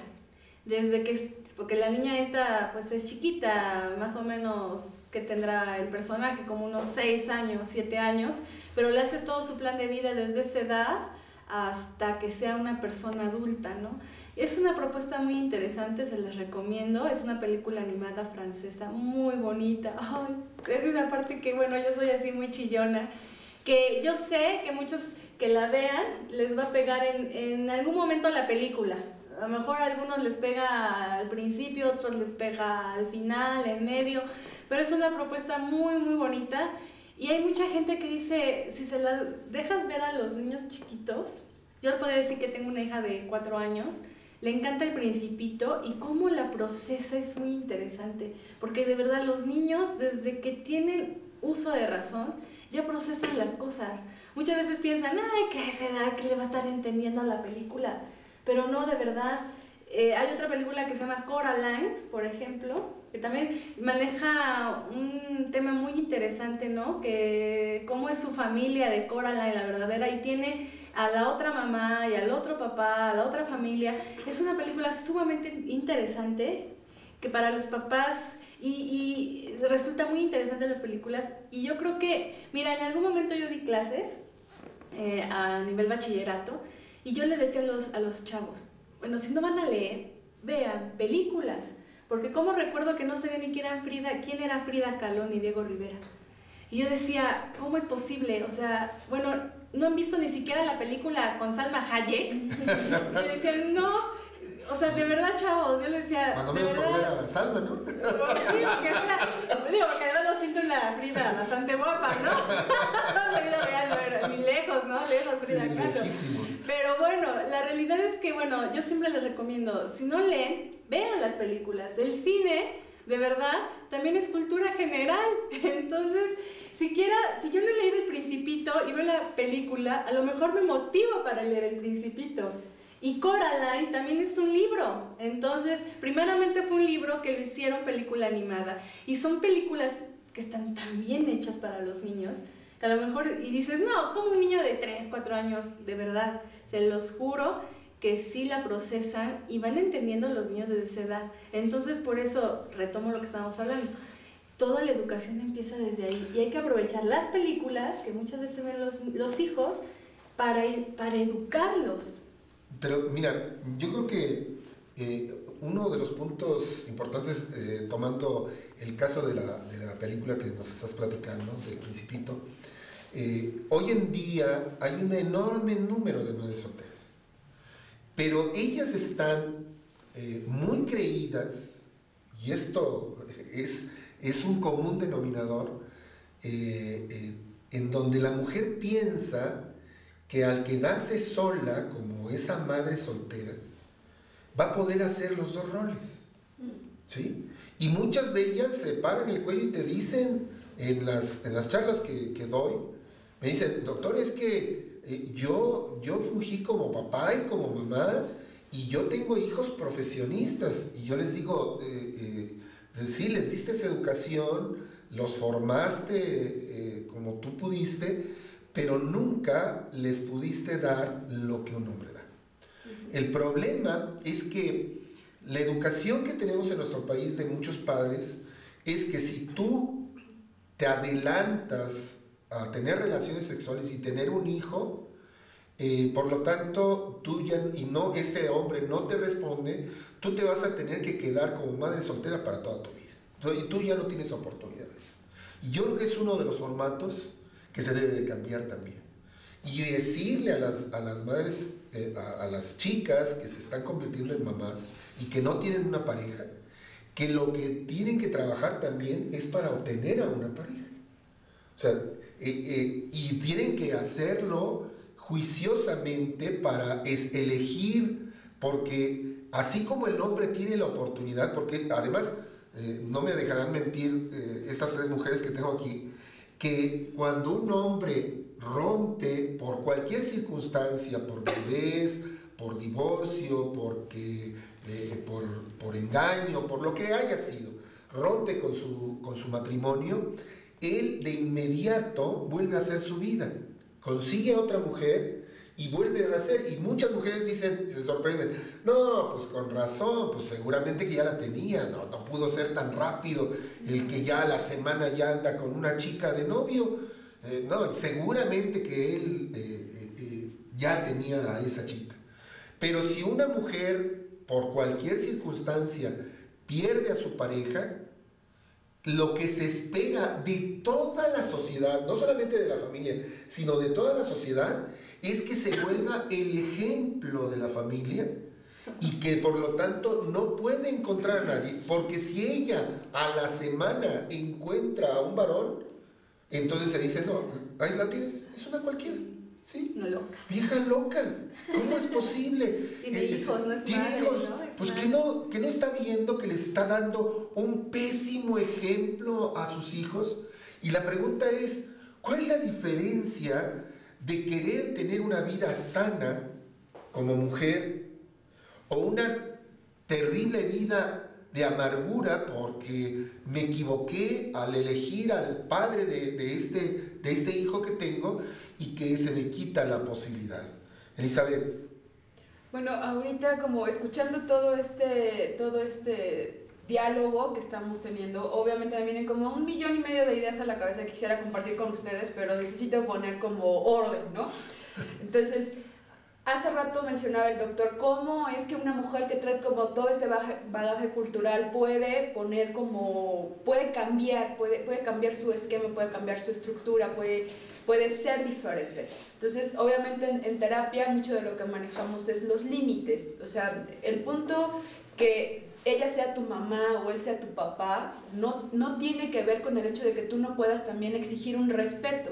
desde que, porque la niña esta pues es chiquita, más o menos que tendrá el personaje como unos 6 años, 7 años, pero le haces todo su plan de vida desde esa edad hasta que sea una persona adulta, ¿no? Es una propuesta muy interesante, se las recomiendo, es una película animada francesa muy bonita. Ay, es una parte que, bueno, yo soy así muy chillona, que yo sé que muchos que la vean les va a pegar en algún momento a la película. A lo mejor a algunos les pega al principio, otros les pega al final, en medio, pero es una propuesta muy bonita. Y hay mucha gente que dice, si se la dejas ver a los niños chiquitos, yo puedo decir que tengo una hija de 4 años, le encanta El Principito y cómo la procesa es muy interesante, porque de verdad los niños desde que tienen uso de razón ya procesan las cosas. Muchas veces piensan, ay, que a esa edad que le va a estar entendiendo la película, pero no, de verdad. Hay otra película que se llama Coraline, por ejemplo, que también maneja un tema muy interesante, ¿no? Que cómo es su familia de Coraline, la verdadera, y tiene a la otra mamá y al otro papá, a la otra familia. Es una película sumamente interesante que para los papás, y resulta muy interesante las películas, y yo creo que, mira, en algún momento yo di clases a nivel bachillerato, y yo le decía a los chavos, bueno, si no van a leer, vean películas, porque como recuerdo que no sabía ni quién era Frida Kahlo ni Diego Rivera. Y yo decía, ¿cómo es posible? O sea, bueno, no han visto ni siquiera la película con Salma Hayek. Y yo decía, no, o sea, de verdad, chavos, yo les decía, cuando de menos verdad. por ver a Salma, ¿no? Sí, porque además los pinto una Frida bastante guapa, ¿no? No, la vida real, pero ni lejos, ¿no? Lejos Frida Kahlo. Lejísimos. Pero bueno, la realidad es que, bueno, yo siempre les recomiendo, si no leen, vean las películas. El cine, de verdad, también es cultura general. Entonces, si yo no he leído El Principito y veo la película, a lo mejor me motivo para leer El Principito. Y Coraline también es un libro. Entonces, primeramente fue un libro que lo hicieron película animada. Y son películas que están tan bien hechas para los niños, que a lo mejor, y dices, no, como un niño de 3, 4 años, de verdad, se los juro que sí la procesan y van entendiendo los niños desde esa edad. Entonces, por eso retomo lo que estábamos hablando. Toda la educación empieza desde ahí y hay que aprovechar las películas que muchas veces ven los hijos para educarlos. Pero mira, yo creo que uno de los puntos importantes, tomando el caso de la película que nos estás platicando, del Principito, hoy en día hay un enorme número de madres solteras, pero ellas están muy creídas, y esto es un común denominador, en donde la mujer piensa que al quedarse sola como esa madre soltera va a poder hacer los dos roles, ¿sí? Y muchas de ellas se paran el cuello y te dicen en las charlas que doy, me dicen, doctor, es que yo fungí como papá y como mamá y yo tengo hijos profesionistas. Y yo les digo, sí, les diste esa educación, los formaste como tú pudiste, pero nunca les pudiste dar lo que un hombre da. El problema es que la educación que tenemos en nuestro país de muchos padres es que si tú te adelantas a tener relaciones sexuales y tener un hijo, por lo tanto, tú ya, y no, este hombre no te responde, tú te vas a tener que quedar como madre soltera para toda tu vida. Y tú ya no tienes oportunidades. Y yo creo que es uno de los formatos que se debe de cambiar también. Y decirle a las madres, a las chicas que se están convirtiendo en mamás y que no tienen una pareja, que lo que tienen que trabajar también es para obtener a una pareja. O sea, y tienen que hacerlo juiciosamente para elegir, porque así como el hombre tiene la oportunidad, porque además, no me dejarán mentir estas 3 mujeres que tengo aquí, que cuando un hombre rompe por cualquier circunstancia, por bebés, por divorcio, porque por engaño, por lo que haya sido, rompe con su matrimonio, él de inmediato vuelve a hacer su vida, consigue otra mujer y vuelve a nacer. Y muchas mujeres dicen, se sorprenden, no, pues con razón, pues seguramente que ya la tenía, no pudo ser tan rápido el que ya a la semana ya anda con una chica de novio, no, seguramente que él ya tenía a esa chica. Pero si una mujer por cualquier circunstancia pierde a su pareja, lo que se espera de toda la sociedad, no solamente de la familia, sino de toda la sociedad, es que se vuelva el ejemplo de la familia y que por lo tanto no puede encontrar a nadie, porque si ella a la semana encuentra a un varón, entonces se dice, no, ahí la tienes, es una cualquiera, ¿sí? Una loca. Vieja loca, ¿cómo es posible? Tiene hijos, no es ¿Tiene madre, hijos? ¿no? Pues que no está viendo que les está dando un pésimo ejemplo a sus hijos. Y la pregunta es, ¿cuál es la diferencia de querer tener una vida sana como mujer o una terrible vida de amargura porque me equivoqué al elegir al padre de este hijo que tengo y que se me quita la posibilidad? Elizabeth. Bueno, ahorita como escuchando todo este diálogo que estamos teniendo, obviamente me vienen como 1,5 millones de ideas a la cabeza que quisiera compartir con ustedes, pero necesito poner como orden, ¿no? Entonces, hace rato mencionaba el doctor cómo es que una mujer que trae como todo este bagaje cultural puede poner como, puede cambiar su esquema, puede cambiar su estructura, puede ser diferente. Entonces, obviamente en terapia mucho de lo que manejamos es los límites, o sea, el punto que ella sea tu mamá o él sea tu papá, no tiene que ver con el hecho de que tú no puedas también exigir un respeto.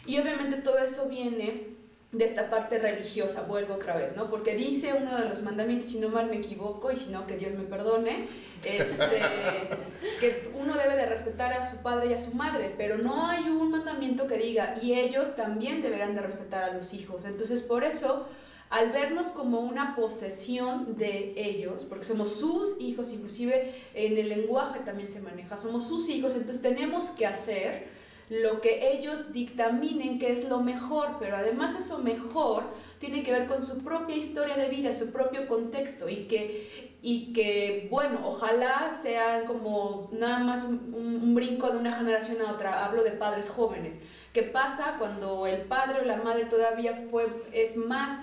Y obviamente todo eso viene de esta parte religiosa, vuelvo otra vez, ¿no? Porque dice uno de los mandamientos, si no mal me equivoco, y si no, que Dios me perdone, que uno debe de respetar a su padre y a su madre, pero no hay un mandamiento que diga, y ellos también deberán de respetar a los hijos. Entonces, por eso, al vernos como una posesión de ellos, porque somos sus hijos, inclusive en el lenguaje también se maneja, somos sus hijos, entonces tenemos que hacer lo que ellos dictaminen que es lo mejor, pero además eso mejor tiene que ver con su propia historia de vida, su propio contexto, y que bueno, ojalá sean como nada más un brinco de una generación a otra. Hablo de padres jóvenes. ¿Qué pasa cuando el padre o la madre todavía es más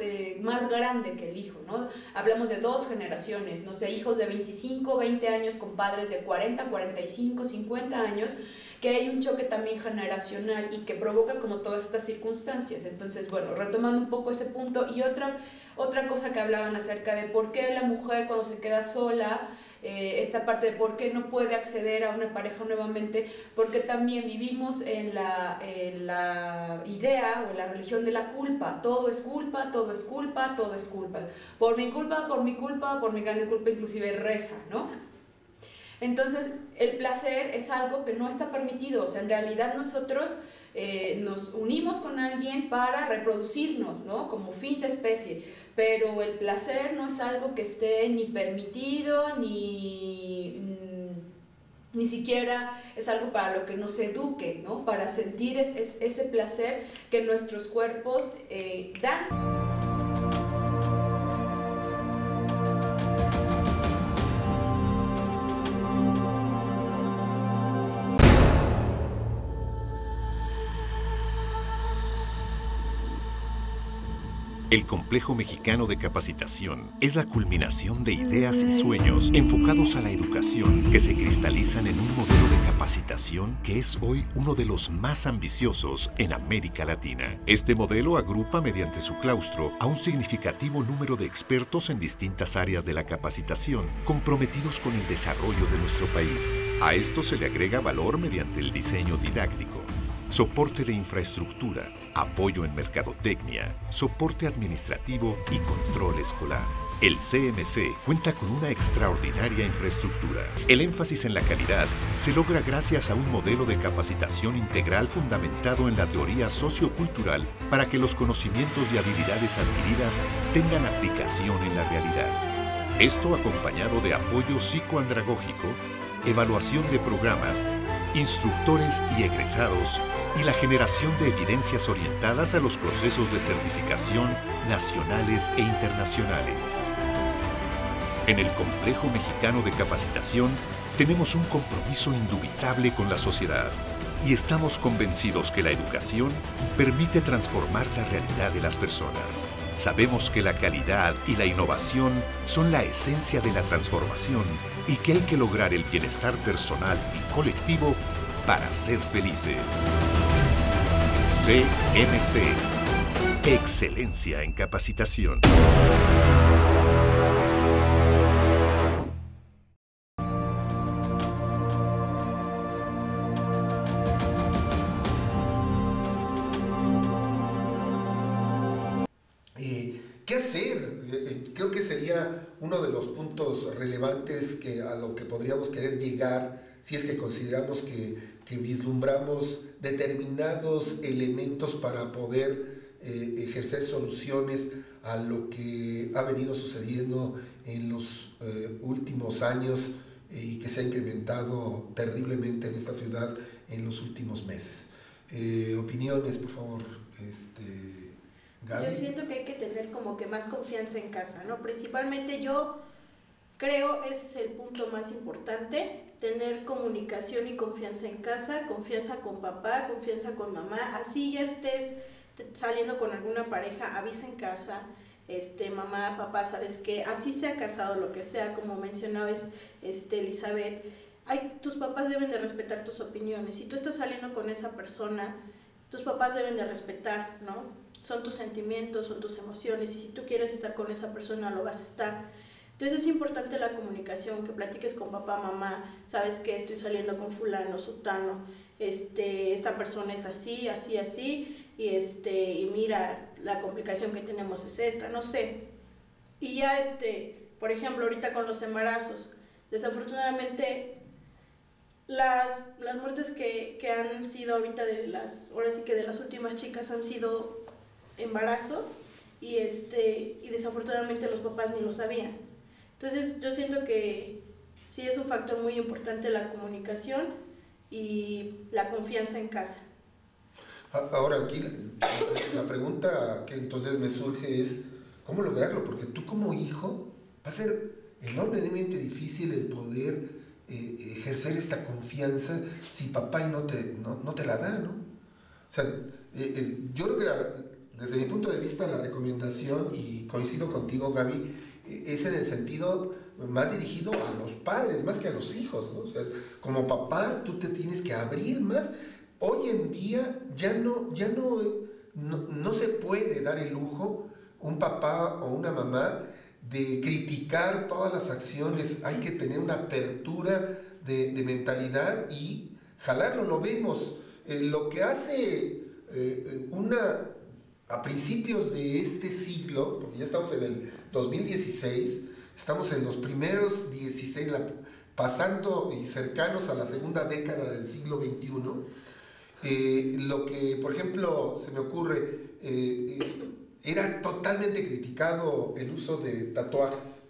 grande que el hijo, ¿no? Hablamos de 2 generaciones, no sé, hijos de 25, 20 años con padres de 40, 45, 50 años, que hay un choque también generacional y que provoca como todas estas circunstancias. Entonces, bueno, retomando un poco ese punto, y otra cosa que hablaban acerca de por qué la mujer cuando se queda sola, esta parte de por qué no puede acceder a una pareja nuevamente, porque también vivimos en la idea o en la religión de la culpa. Todo es culpa, todo es culpa, todo es culpa. Por mi culpa, por mi culpa, por mi grande culpa, inclusive reza, ¿no? Entonces, el placer es algo que no está permitido. O sea, en realidad nosotros nos unimos con alguien para reproducirnos, ¿no? Como fin de especie. Pero el placer no es algo que esté ni permitido, ni siquiera es algo para lo que nos eduque, ¿no? Para sentir ese placer que nuestros cuerpos dan. El Complejo Mexicano de Capacitación es la culminación de ideas y sueños enfocados a la educación que se cristalizan en un modelo de capacitación que es hoy uno de los más ambiciosos en América Latina. Este modelo agrupa mediante su claustro a un significativo número de expertos en distintas áreas de la capacitación comprometidos con el desarrollo de nuestro país. A esto se le agrega valor mediante el diseño didáctico, soporte de infraestructura, apoyo en mercadotecnia, soporte administrativo y control escolar. El CMC cuenta con una extraordinaria infraestructura. El énfasis en la calidad se logra gracias a un modelo de capacitación integral fundamentado en la teoría sociocultural para que los conocimientos y habilidades adquiridas tengan aplicación en la realidad. Esto acompañado de apoyo psicoandragógico, evaluación de programas, instructores y egresados y la generación de evidencias orientadas a los procesos de certificación nacionales e internacionales. En el Complejo Mexicano de Capacitación tenemos un compromiso indubitable con la sociedad y estamos convencidos que la educación permite transformar la realidad de las personas. Sabemos que la calidad y la innovación son la esencia de la transformación y que hay que lograr el bienestar personal y colectivo para ser felices. CMC. Excelencia en capacitación. ¿Qué hacer? Creo que sería uno de los puntos relevantes a lo que podríamos querer llegar si es que consideramos que vislumbramos determinados elementos para poder ejercer soluciones a lo que ha venido sucediendo en los últimos años y que se ha incrementado terriblemente en esta ciudad en los últimos meses. Opiniones, por favor, Gaby. Yo siento que hay que tener como que más confianza en casa, ¿no? Principalmente yo creo ese es el punto más importante, tener comunicación y confianza en casa, confianza con papá, confianza con mamá, así ya estés saliendo con alguna pareja, avisa en casa, mamá, papá, ¿sabes qué? Así se ha casado, lo que sea, como mencionabas, Elizabeth, tus papás deben de respetar tus opiniones, si tú estás saliendo con esa persona, tus papás deben de respetar, ¿no? Son tus sentimientos, son tus emociones, y si tú quieres estar con esa persona, lo vas a estar. Entonces es importante la comunicación, que platiques con papá, mamá, sabes que estoy saliendo con fulano, sutano, esta persona es así, así, así, y mira, la complicación que tenemos es esta, no sé. Y ya, por ejemplo, ahorita con los embarazos, desafortunadamente, las muertes que han sido ahorita ahora sí que de las últimas chicas han sido embarazos, y desafortunadamente los papás ni lo sabían. Entonces yo siento que sí es un factor muy importante la comunicación y la confianza en casa. Ahora aquí la pregunta que entonces me surge es ¿cómo lograrlo? Porque tú como hijo va a ser enormemente difícil el poder ejercer esta confianza si papá no te la da, ¿no? O sea, yo creo que desde mi punto de vista la recomendación, y coincido contigo, Gaby, es en el sentido más dirigido a los padres, más que a los hijos, ¿no? O sea, como papá tú te tienes que abrir más. Hoy en día ya no se puede dar el lujo un papá o una mamá de criticar todas las acciones. Hay que tener una apertura de mentalidad y jalarlo. Lo vemos, lo que hace a principios de este siglo, porque ya estamos en el 2016, estamos en los primeros 16, pasando y cercanos a la segunda década del siglo XXI, lo que, por ejemplo, se me ocurre, era totalmente criticado el uso de tatuajes.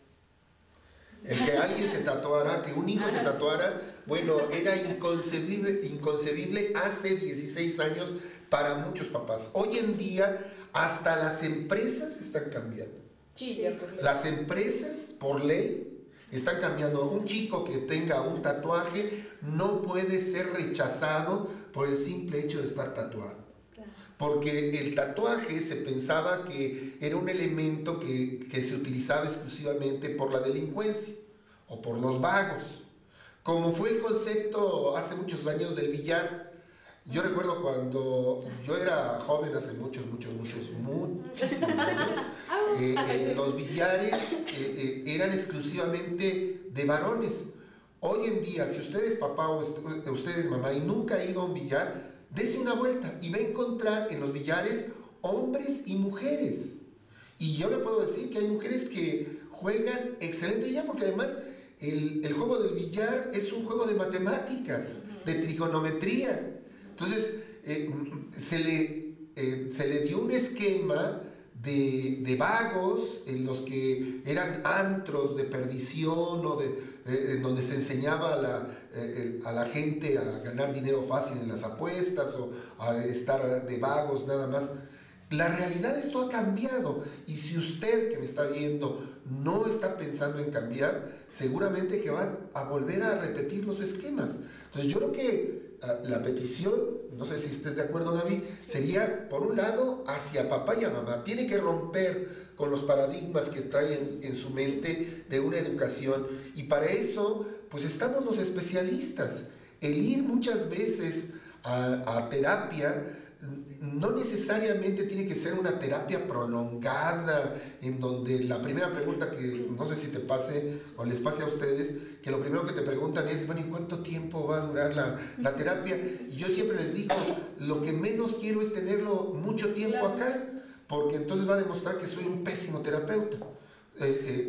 El que alguien se tatuara, que un hijo se tatuara, bueno, era inconcebible hace 16 años para muchos papás. Hoy en día hasta las empresas están cambiando. Sí, las empresas por ley están cambiando. Un chico que tenga un tatuaje no puede ser rechazado por el simple hecho de estar tatuado. Porque el tatuaje se pensaba que era un elemento que se utilizaba exclusivamente por la delincuencia o por los vagos. Como fue el concepto hace muchos años del billar. Yo recuerdo cuando yo era joven, hace muchísimos años, los billares eran exclusivamente de varones. Hoy en día, si usted es papá o usted es mamá y nunca ha ido a un billar, dése una vuelta y va a encontrar en los billares hombres y mujeres. Y yo le puedo decir que hay mujeres que juegan excelente billar, porque además el juego del billar es un juego de matemáticas, de trigonometría. Entonces, se le dio un esquema de vagos, en los que eran antros de perdición o en donde se enseñaba a la gente a ganar dinero fácil en las apuestas o a estar de vagos nada más. La realidad, esto ha cambiado, y si usted que me está viendo no está pensando en cambiar, seguramente que va a volver a repetir los esquemas. Entonces yo creo que la petición, no sé si estés de acuerdo, Gaby, sería, por un lado, hacia papá y a mamá. Tiene que romper con los paradigmas que traen en su mente de una educación, y para eso pues estamos los especialistas. El ir muchas veces a terapia no necesariamente tiene que ser una terapia prolongada, en donde la primera pregunta, que no sé si te pase o les pase a ustedes, que lo primero que te preguntan es, bueno, ¿y cuánto tiempo va a durar la terapia? Y yo siempre les digo, lo que menos quiero es tenerlo mucho tiempo acá, porque entonces va a demostrar que soy un pésimo terapeuta.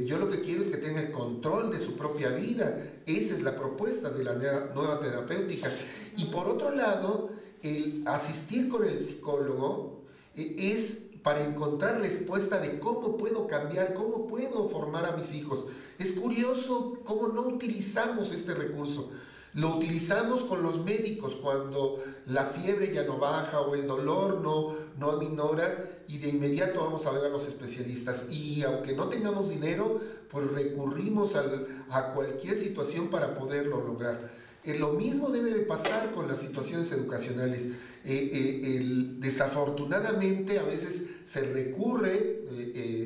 Yo lo que quiero es que tenga el control de su propia vida. Esa es la propuesta de la nueva terapéutica. Y por otro lado, el asistir con el psicólogo es para encontrar respuesta de cómo puedo cambiar, cómo puedo formar a mis hijos. Es curioso cómo no utilizamos este recurso. Lo utilizamos con los médicos cuando la fiebre ya no baja o el dolor no aminora, y de inmediato vamos a ver a los especialistas. Y aunque no tengamos dinero, pues recurrimos a cualquier situación para poderlo lograr. Lo mismo debe de pasar con las situaciones educacionales. Desafortunadamente a veces se recurre,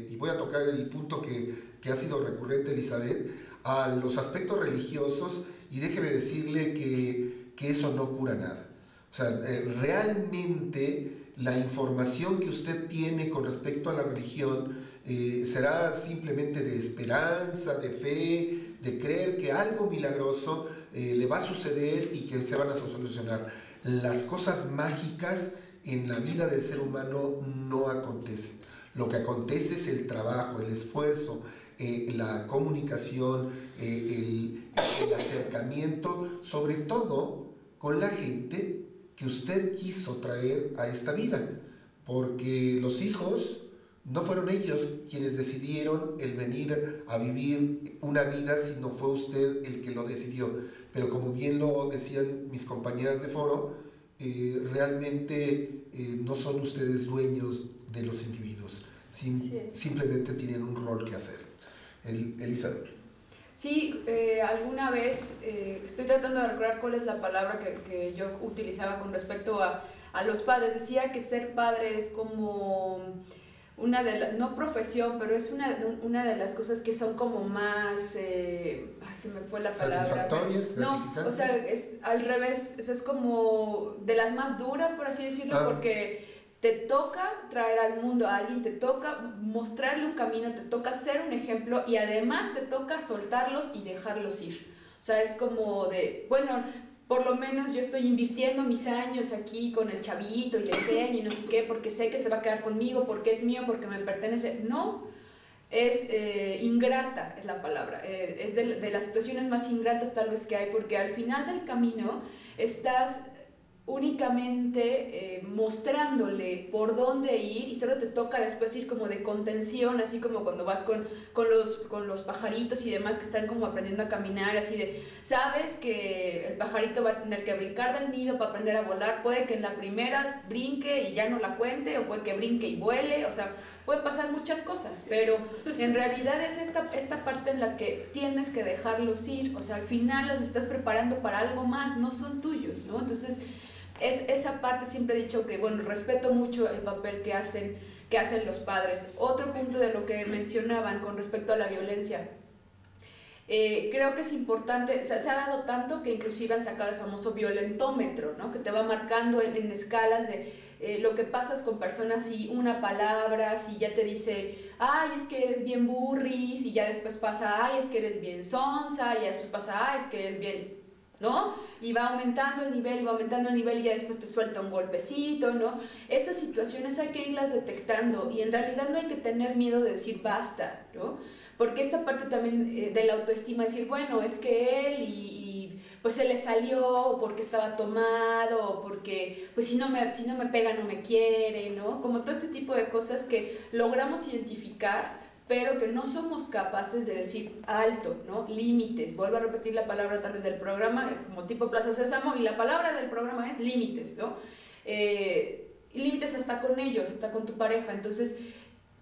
y voy a tocar el punto que ha sido recurrente, Elizabeth, a los aspectos religiosos, y déjeme decirle que eso no cura nada. O sea, realmente la información que usted tiene con respecto a la religión será simplemente de esperanza, de fe, de creer que algo milagroso le va a suceder y que se van a solucionar. Las cosas mágicas en la vida del ser humano no acontecen. Lo que acontece es el trabajo, el esfuerzo, la comunicación, el acercamiento, sobre todo con la gente que usted quiso traer a esta vida, porque los hijos no fueron ellos quienes decidieron el venir a vivir una vida, sino fue usted el que lo decidió. Pero como bien lo decían mis compañeras de foro, realmente no son ustedes dueños de los individuos, simplemente tienen un rol que hacer. Elizabeth. Sí, alguna vez, estoy tratando de recordar cuál es la palabra que yo utilizaba con respecto a los padres. Decía que ser padre es como una de las, no profesión, pero es una de las cosas que son como más, se me fue la palabra. ¿Satisfactorias? No, o sea, es al revés, o sea, es como de las más duras, por así decirlo, porque te toca traer al mundo a alguien, te toca mostrarle un camino, te toca ser un ejemplo, y además te toca soltarlos y dejarlos ir. O sea, es como de, bueno, por lo menos yo estoy invirtiendo mis años aquí con el chavito y le enseño y no sé qué, porque sé que se va a quedar conmigo, porque es mío, porque me pertenece. No, es ingrata es la palabra, es de las situaciones más ingratas tal vez que hay, porque al final del camino estás únicamente mostrándole por dónde ir, y solo te toca después ir como de contención, así como cuando vas con los pajaritos y demás que están como aprendiendo a caminar, así de, sabes que el pajarito va a tener que brincar del nido para aprender a volar, puede que en la primera brinque y ya no la cuente, o puede que brinque y vuele, o sea, pueden pasar muchas cosas, pero en realidad es esta parte en la que tienes que dejarlos ir, o sea, al final los estás preparando para algo más, no son tuyos, ¿no? Entonces, es esa parte. Siempre he dicho que, bueno, respeto mucho el papel que hacen los padres. Otro punto de lo que mencionaban con respecto a la violencia, creo que es importante, o sea, se ha dado tanto que inclusive han sacado el famoso violentómetro, ¿no? Que te va marcando en escalas de lo que pasas con personas, si una palabra, si ya te dice, ay, es que eres bien burris, y ya después pasa, ay, es que eres bien sonsa, y ya después pasa, ay, es que eres bien, ¿no? Y va aumentando el nivel, y ya después te suelta un golpecito, ¿no? Esas situaciones hay que irlas detectando, y en realidad no hay que tener miedo de decir basta, ¿no? Porque esta parte también de la autoestima, decir, bueno, es que él, y pues se le salió, o porque estaba tomado, o porque pues si no me pega no me quiere, ¿no? Como todo este tipo de cosas que logramos identificar, pero que no somos capaces de decir alto, ¿no? Límites. Vuelvo a repetir la palabra tal vez del programa, como tipo Plaza Sésamo, y la palabra del programa es límites, ¿no? Límites hasta con ellos, hasta con tu pareja. Entonces,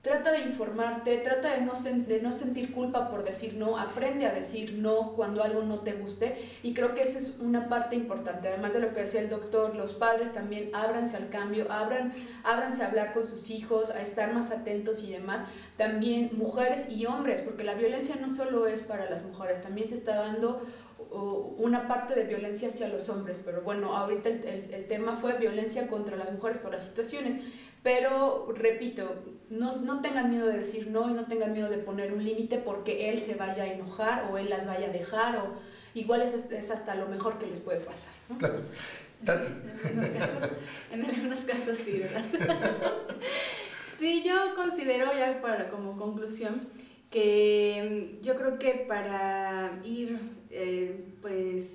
trata de informarte, trata de no sentir culpa por decir no, aprende a decir no cuando algo no te guste, y creo que esa es una parte importante. Además de lo que decía el doctor, los padres también ábranse al cambio, ábranse a hablar con sus hijos, a estar más atentos y demás. También mujeres y hombres, porque la violencia no solo es para las mujeres, también se está dando una parte de violencia hacia los hombres, pero bueno, ahorita el tema fue violencia contra las mujeres por las situaciones. Pero, repito, no tengan miedo de decir no, y no tengan miedo de poner un límite porque él se vaya a enojar o él las vaya a dejar, o igual es hasta lo mejor que les puede pasar, ¿no? Claro. Tati. En algunos casos sí, ¿verdad? Sí, yo considero, ya como conclusión, que yo creo que para ir pues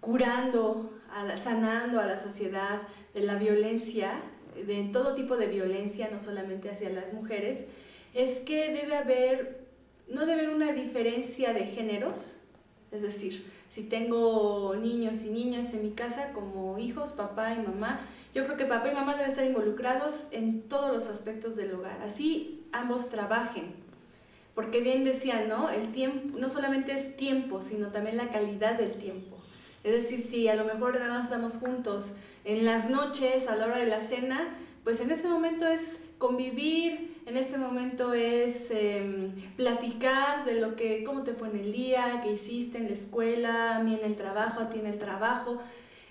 curando, sanando a la sociedad de la violencia, de todo tipo de violencia, no solamente hacia las mujeres, es que no debe haber una diferencia de géneros. Es decir, si tengo niños y niñas en mi casa como hijos, papá y mamá, yo creo que papá y mamá deben estar involucrados en todos los aspectos del hogar, así ambos trabajen, porque bien decía, ¿no? El tiempo no solamente es tiempo, sino también la calidad del tiempo. Es decir, si a lo mejor nada más estamos juntos en las noches, a la hora de la cena, pues en ese momento es convivir, en este momento es platicar de cómo te fue en el día, qué hiciste en la escuela, a mí en el trabajo, a ti en el trabajo,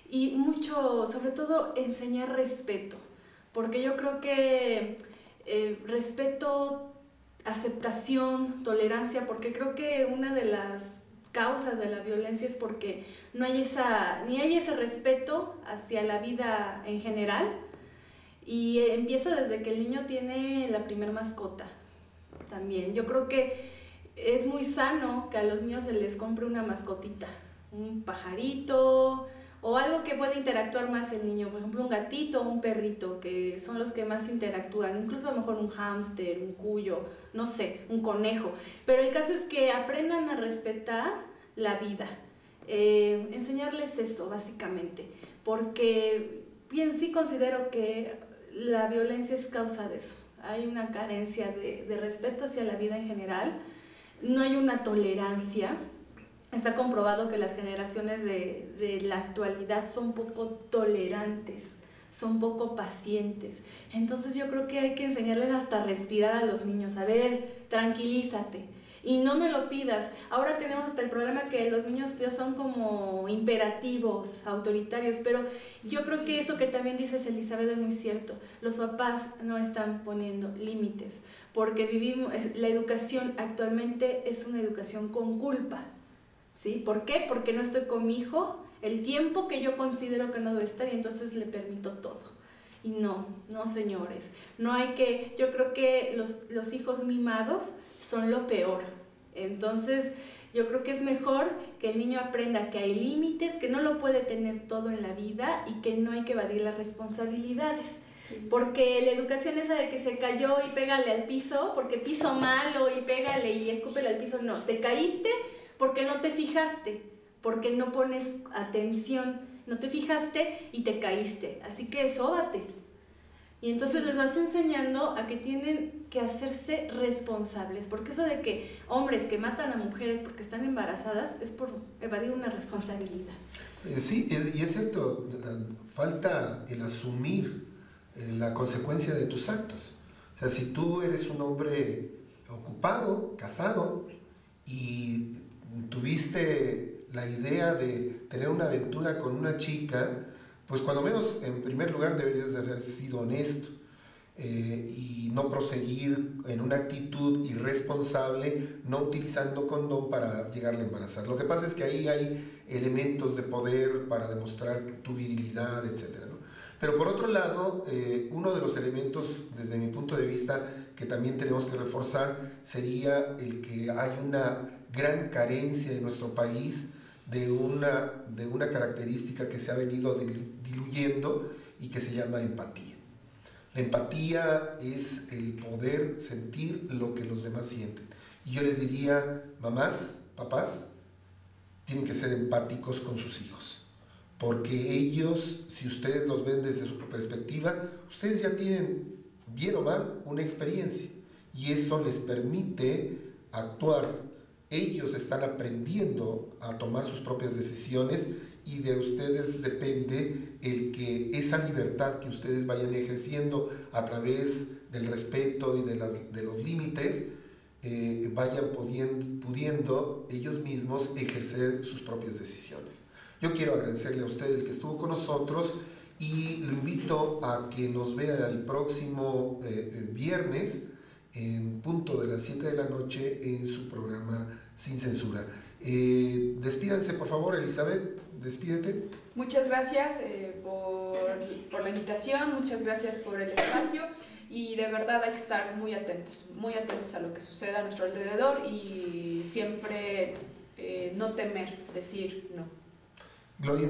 y mucho, sobre todo, enseñar respeto, porque yo creo que respeto, aceptación, tolerancia, porque creo que una de las causas de la violencia es porque no hay ni hay ese respeto hacia la vida en general, y empieza desde que el niño tiene la primer mascota. También yo creo que es muy sano que a los niños se les compre una mascotita, un pajarito o algo que pueda interactuar más el niño, por ejemplo un gatito o un perrito, que son los que más interactúan, incluso a lo mejor un hámster, un cuyo, no sé, un conejo, pero el caso es que aprendan a respetar la vida, enseñarles eso básicamente, porque bien sí considero que la violencia es causa de eso. Hay una carencia de respeto hacia la vida en general, no hay una tolerancia. Está comprobado que las generaciones de la actualidad son poco tolerantes, son poco pacientes. Entonces yo creo que hay que enseñarles hasta a respirar a los niños. A ver, tranquilízate y no me lo pidas. Ahora tenemos hasta el problema que los niños ya son como imperativos, autoritarios, pero yo creo que eso que también dices, Elizabeth, es muy cierto. Los papás no están poniendo límites, porque la educación actualmente es una educación con culpa. ¿Sí? ¿Por qué? Porque no estoy con mi hijo el tiempo que yo considero que no debe estar y entonces le permito todo. Y no, señores, yo creo que los hijos mimados son lo peor. Entonces yo creo que es mejor que el niño aprenda que hay límites, que no lo puede tener todo en la vida y que no hay que evadir las responsabilidades. Sí. Porque la educación esa de que se cayó y pégale al piso, porque piso malo y pégale y escúpele al piso, no, te caíste porque no te fijaste, porque no pones atención, no te fijaste y te caíste, así que sóbate. Y entonces les vas enseñando a que tienen que hacerse responsables, porque eso de que hombres que matan a mujeres porque están embarazadas es por evadir una responsabilidad. Sí, y es cierto, falta el asumir la consecuencia de tus actos. O sea, si tú eres un hombre ocupado, casado, y tuviste la idea de tener una aventura con una chica, pues cuando menos en primer lugar deberías de haber sido honesto y no proseguir en una actitud irresponsable, no utilizando condón para llegarle a embarazar. Lo que pasa es que ahí hay elementos de poder para demostrar tu virilidad, etc., ¿no? Pero por otro lado, uno de los elementos desde mi punto de vista que también tenemos que reforzar sería el que hay una gran carencia en nuestro país de una característica que se ha venido diluyendo y que se llama empatía. La empatía es el poder sentir lo que los demás sienten. Y yo les diría, mamás, papás, tienen que ser empáticos con sus hijos, porque ellos, si ustedes los ven desde su perspectiva, ustedes ya tienen, bien o mal, una experiencia, y eso les permite actuar. Ellos están aprendiendo a tomar sus propias decisiones, y de ustedes depende el que esa libertad que ustedes vayan ejerciendo a través del respeto y de los límites, vayan pudiendo ellos mismos ejercer sus propias decisiones. Yo quiero agradecerle a usted el que estuvo con nosotros, y lo invito a que nos vea el próximo viernes en punto de las 7 de la noche en su programa Sin Censura. Despídanse, por favor, Elizabeth, despídete. Muchas gracias por la invitación, muchas gracias por el espacio, y de verdad hay que estar muy atentos a lo que suceda a nuestro alrededor, y siempre no temer, decir no. Gloria.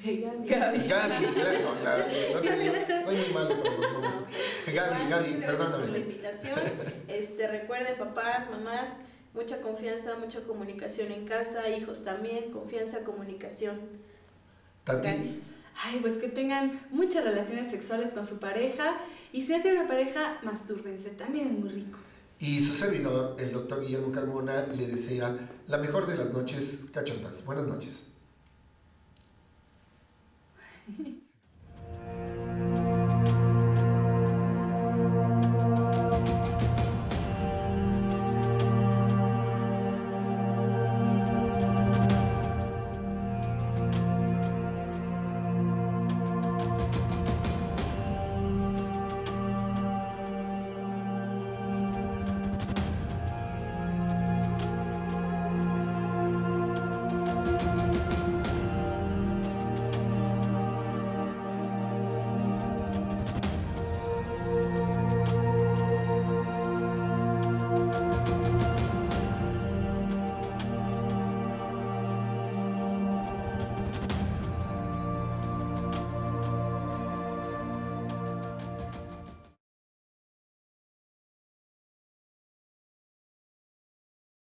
Gaby, claro, soy muy malo con los nombres. Gaby, perdóname. Por la invitación. Recuerden, papás, mamás, mucha confianza, mucha comunicación en casa, hijos también, confianza, comunicación. Tati. Gracias. Ay, pues que tengan muchas relaciones sexuales con su pareja, y si no tienen una pareja, mastúrbense, también es muy rico. Y su servidor, el doctor Guillermo Carmona, le desea la mejor de las noches cachondas. Buenas noches.